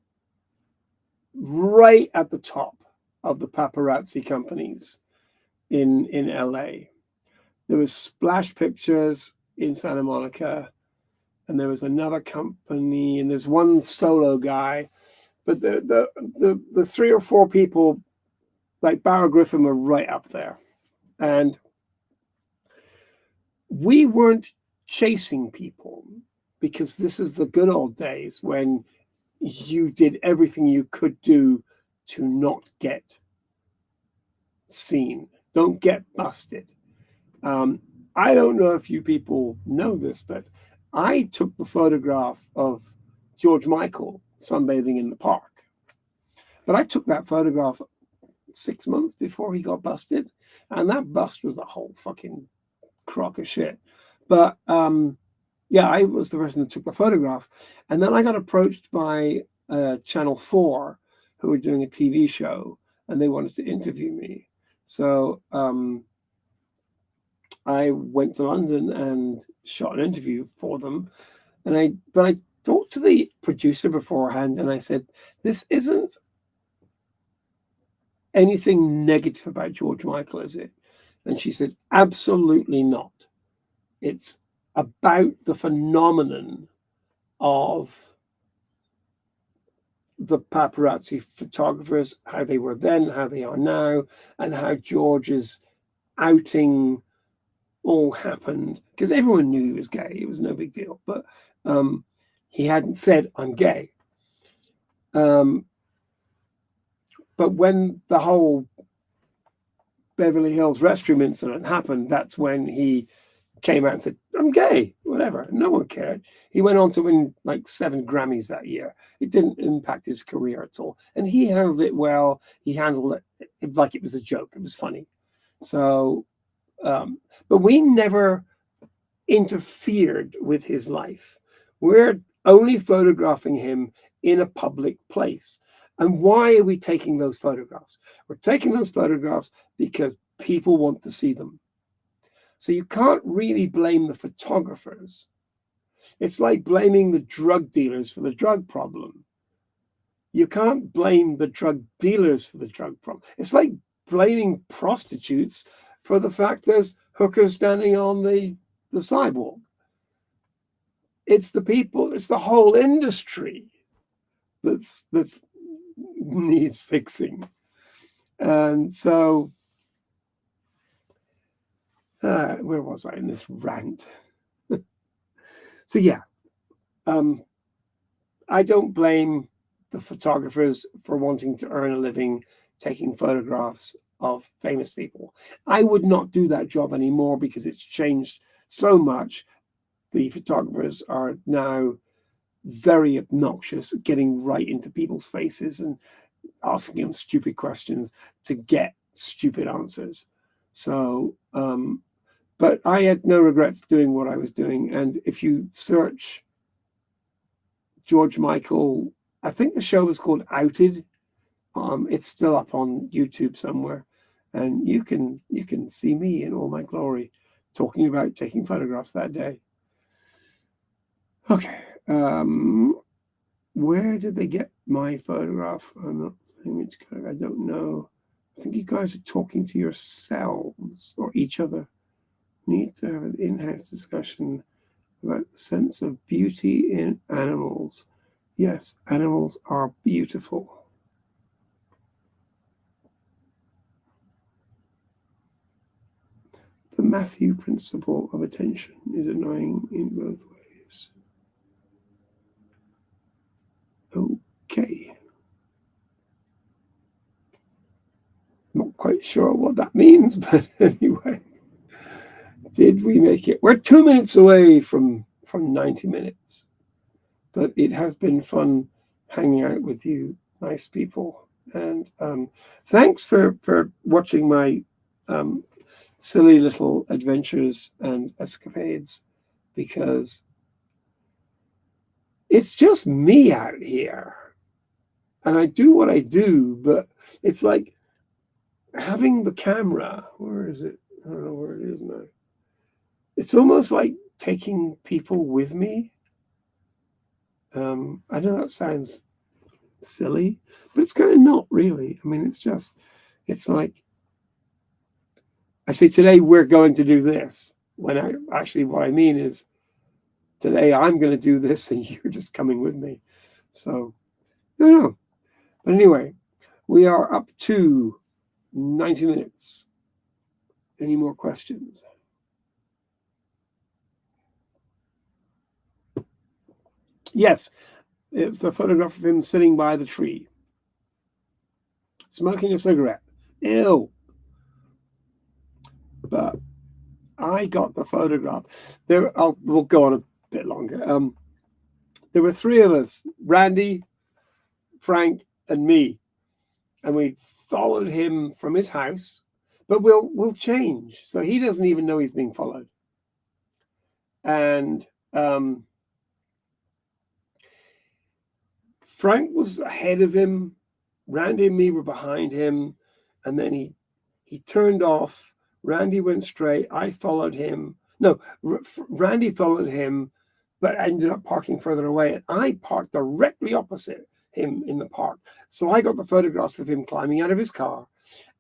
right at the top of the paparazzi companies in LA. There was Splash Pictures in Santa Monica, and there was another company, and there's one solo guy. But the 3 or 4 people like Bauer Griffin were right up there. And we weren't chasing people, because this is the good old days when you did everything you could do to not get seen, don't get busted. I don't know if you people know this, but I took the photograph of George Michael sunbathing in the park. But I took that photograph 6 months before he got busted, and that bust was a whole fucking crock of shit. But yeah, I was the person that took the photograph. And then I got approached by Channel 4, who were doing a TV show, and they wanted to interview me. So I went to London and shot an interview for them. But I talked to the producer beforehand, and I said, this isn't anything negative about George Michael, is it? And she said, absolutely not. It's about the phenomenon of the paparazzi photographers, how they were then, how they are now, and how George's outing all happened. Because everyone knew he was gay. It was no big deal. But he hadn't said, I'm gay. But when the whole Beverly Hills Restream incident happened, that's when he came out and said, I'm gay, whatever. No one cared. He went on to win like 7 Grammys that year. It didn't impact his career at all. And he handled it well. He handled it like it was a joke. It was funny. So, but we never interfered with his life. We're only photographing him in a public place. And why are we taking those photographs? We're taking those photographs because people want to see them. So you can't really blame the photographers. It's like blaming the drug dealers for the drug problem. You can't blame the drug dealers for the drug problem. It's like blaming prostitutes for the fact there's hookers standing on the sidewalk. It's the people, it's the whole industry that's needs fixing. And so where was I in this rant? So yeah, I don't blame the photographers for wanting to earn a living taking photographs of famous people. I would not do that job anymore because it's changed so much. The photographers are now very obnoxious, getting right into people's faces and asking them stupid questions to get stupid answers. So, but I had no regrets doing what I was doing. And if you search George Michael, I think the show was called Outed. It's still up on YouTube somewhere, and you can see me in all my glory talking about taking photographs that day. Okay, where did they get my photograph? I'm not saying which kind. I don't know. I think you guys are talking to yourselves or each other. Need to have an in-house discussion about the sense of beauty in animals. Yes, animals are beautiful. The Matthew principle of attention is annoying in both ways. Okay. Not quite sure what that means, but anyway. Did we make it? We're 2 minutes away from 90 minutes. But it has been fun hanging out with you, nice people. And thanks for watching my silly little adventures and escapades, because it's just me out here. And I do what I do, but it's like having the camera. Where is it? I don't know where it is now. It's almost like taking people with me. I know that sounds silly, but it's kind of not really. I mean, it's like I say today we're going to do this, when what I mean is today I'm going to do this and you're just coming with me. So I don't know. But anyway, we are up to 90 minutes. Any more questions? Yes, it's the photograph of him sitting by the tree, smoking a cigarette. Ew. But I got the photograph. We'll go on a bit longer. There were 3 of us, Randy, Frank, and me. And we followed him from his house, but we'll change. So he doesn't even know he's being followed. And Frank was ahead of him. Randy and me were behind him, and then he turned off. Randy went straight. I followed him. No, Randy followed him, but I ended up parking further away, and I parked directly opposite him in the park. So I got the photographs of him climbing out of his car,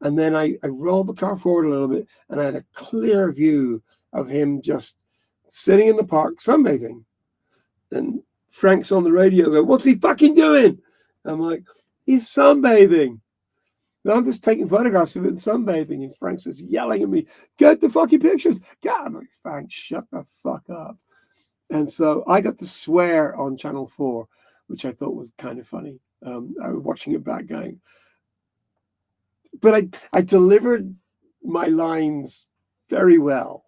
and then I rolled the car forward a little bit, and I had a clear view of him just sitting in the park sunbathing. And Frank's on the radio going, "What's he fucking doing?" I'm like, "He's sunbathing." And I'm just taking photographs of him sunbathing, and Frank's just yelling at me, "Get the fucking pictures." God, I'm like, "Frank, shut the fuck up." And so I got to swear on Channel 4, which I thought was kind of funny. I was watching it back going. But I delivered my lines very well.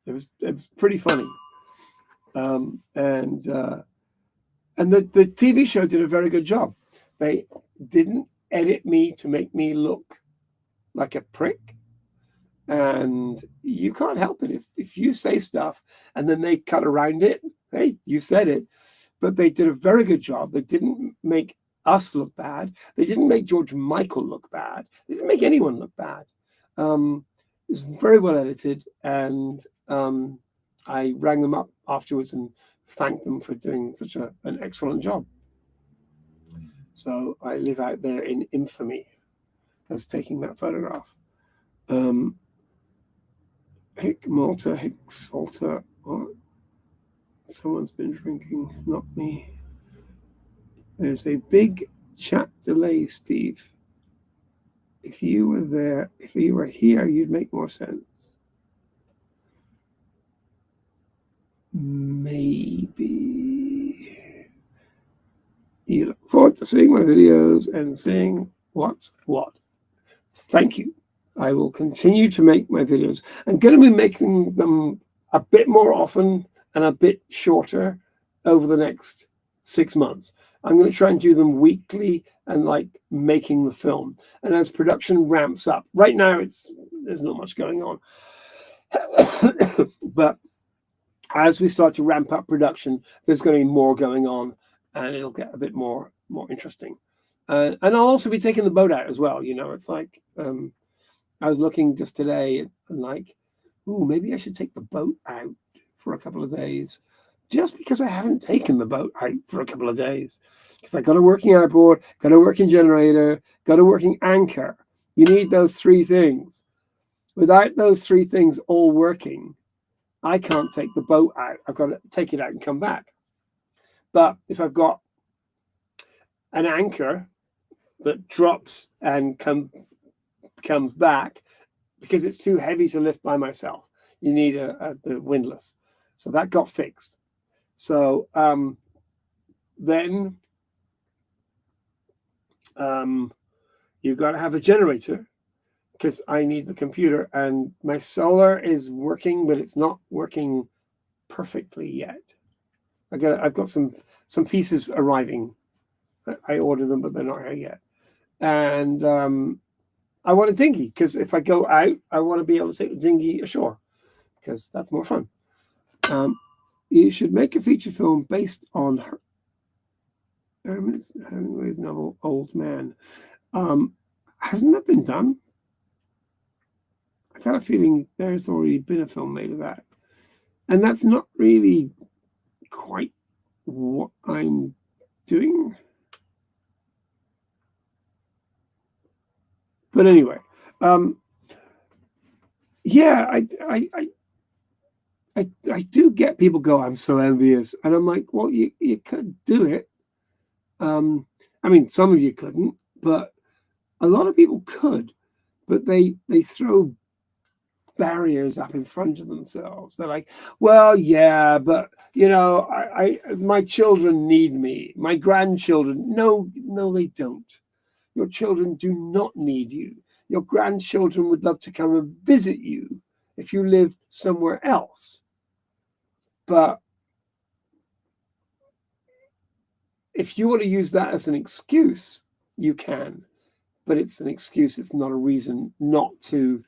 It was pretty funny. And the TV show did a very good job. They didn't edit me to make me look like a prick. And you can't help it. If you say stuff and then they cut around it, hey, you said it. But they did a very good job. They didn't make us look bad. They didn't make George Michael look bad. They didn't make anyone look bad. It was very well edited. And I rang them up afterwards and thanked them for doing such an excellent job. So I live out there in infamy as taking that photograph. Hick Malta, Hick Salter. What? Someone's been drinking, not me. There's a big chat delay, Steve. If you were there, if you were here, you'd make more sense. Maybe. You look forward to seeing my videos and seeing what's what. Thank you. I will continue to make my videos. I'm going to be making them a bit more often and a bit shorter over the next 6 months. I'm going to try and do them weekly and like making the film. And as production ramps up, right now there's not much going on. But as we start to ramp up production, there's going to be more going on, and it'll get a bit more interesting. And I'll also be taking the boat out as well. You know, it's like I was looking just today and like, ooh, maybe I should take the boat out for a couple of days, just because I haven't taken the boat out for a couple of days. Because I got a working outboard, got a working generator, got a working anchor. You need those 3 things. Without those 3 things all working, I can't take the boat out. I've got to take it out and come back. But if I've got an anchor that drops and comes back, because it's too heavy to lift by myself, you need the windlass. So that got fixed. So then you've got to have a generator, because I need the computer, and my solar is working, but it's not working perfectly yet. I've got some pieces arriving. I ordered them, but they're not here yet. And I want a dinghy, because if I go out, I want to be able to take the dinghy ashore, because that's more fun. You should make a feature film based on Ernest Hemingway's novel Old Man. Hasn't that been done? I got a feeling there's already been a film made of that. And that's not really quite what I'm doing. But anyway, yeah, I do get people go, "I'm so envious," and I'm like, well, you could do it. I mean, some of you couldn't, but a lot of people could. But they throw barriers up in front of themselves. They're like, well, yeah, but you know, my children need me. My grandchildren, no, they don't. Your children do not need you. Your grandchildren would love to come and visit you if you lived somewhere else. But if you want to use that as an excuse, you can. But it's an excuse. It's not a reason not to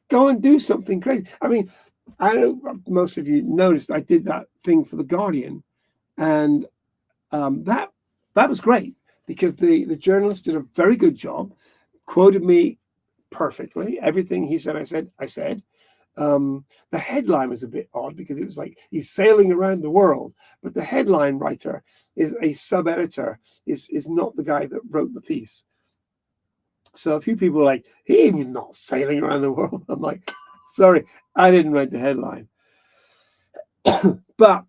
go and do something crazy. I mean, I know most of you noticed I did that thing for The Guardian, and that was great because the journalist did a very good job, quoted me perfectly. Everything he said, I said. The headline was a bit odd because it was like he's sailing around the world, but the headline writer is a sub-editor, is not the guy that wrote the piece. So a few people were like, he was not sailing around the world. I'm like, sorry, I didn't write the headline. But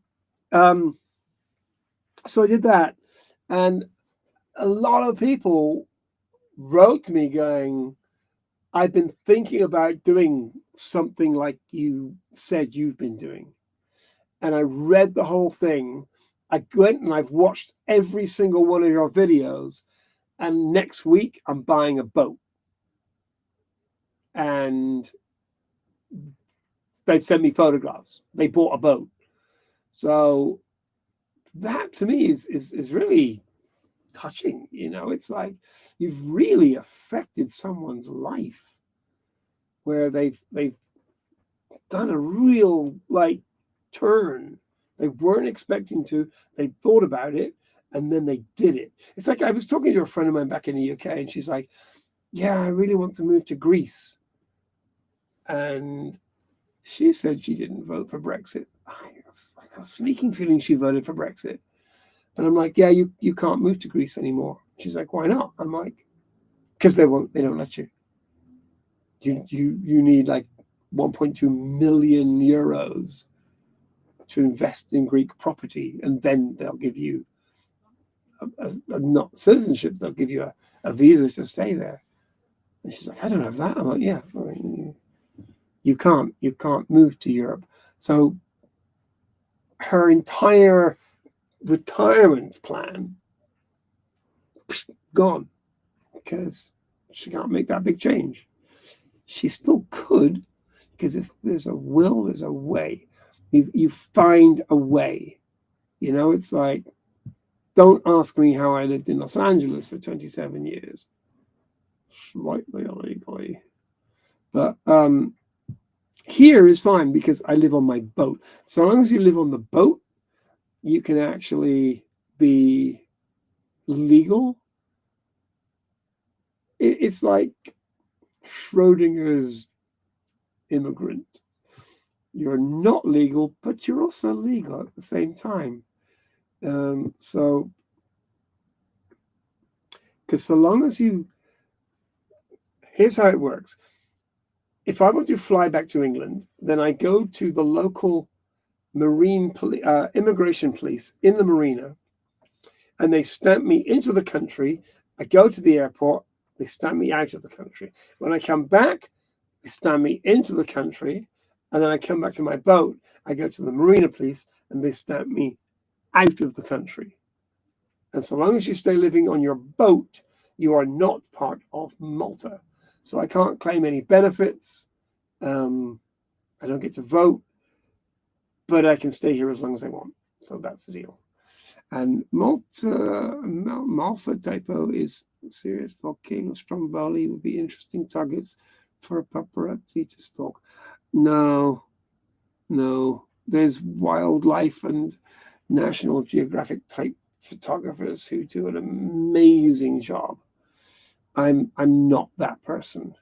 so I did that, and a lot of people wrote to me going, I've been thinking about doing something like you said you've been doing. And I read the whole thing. I went and I've watched every single one of your videos. And next week, I'm buying a boat. And they'd send me photographs. They bought a boat. So that to me is really touching. You know, it's like you've really affected someone's life where they've done a real like turn. They weren't expecting to. They thought about it and then they did it. It's like I was talking to a friend of mine back in the UK, and she's like, yeah, I really want to move to Greece. And she said she didn't vote for Brexit. I got a sneaking feeling she voted for Brexit. And I'm like, yeah, you can't move to Greece anymore. She's like, why not? I'm like, because they don't let you. You need like 1.2 million euros to invest in Greek property, and then they'll give you not citizenship, they'll give you a visa to stay there. And she's like, I don't have that. I'm like, yeah, you can't move to Europe. So her entire retirement plan gone because she can't make that big change. She still could, because if there's a will, there's a way. You find a way. You know, it's like, don't ask me how I lived in Los Angeles for 27 years. Slightly illegally. But here is fine because I live on my boat. So long as you live on the boat, you can actually be legal. It's like Schrodinger's immigrant. You're not legal, but you're also legal at the same time. So, because so long as here's how it works. If I want to fly back to England, then I go to the local immigration police in the marina, and they stamp me into the country. I go to the airport, they stamp me out of the country. When I come back, they stamp me into the country, and then I come back to my boat. I go to the marina police, and they stamp me out of the country. And so long as you stay living on your boat, you are not part of Malta. So I can't claim any benefits. I don't get to vote, but I can stay here as long as I want. So that's the deal. And Malta typo is serious volcano, Stromboli would be interesting targets for paparazzi to stalk. No. There's wildlife and National Geographic type photographers who do an amazing job. I'm not that person.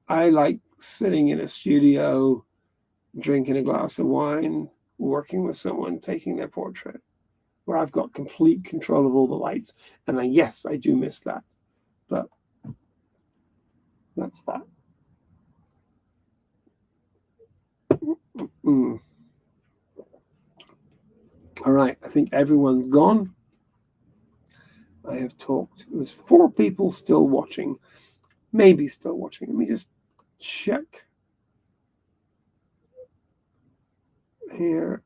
I like sitting in a studio, drinking a glass of wine, working with someone, taking their portrait, where I've got complete control of all the lights. And yes, I do miss that. But that's that. All right, I think everyone's gone. I have talked. There's 4 people still watching, maybe still watching. Let me just check here.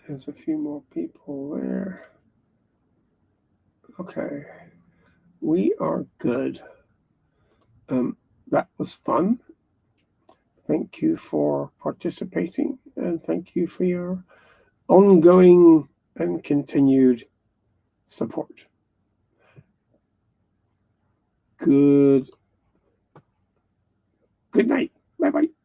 There's a few more people there. Okay, we are good. That was fun. Thank you for participating, and thank you for your ongoing and continued support. Good Good night. Bye bye.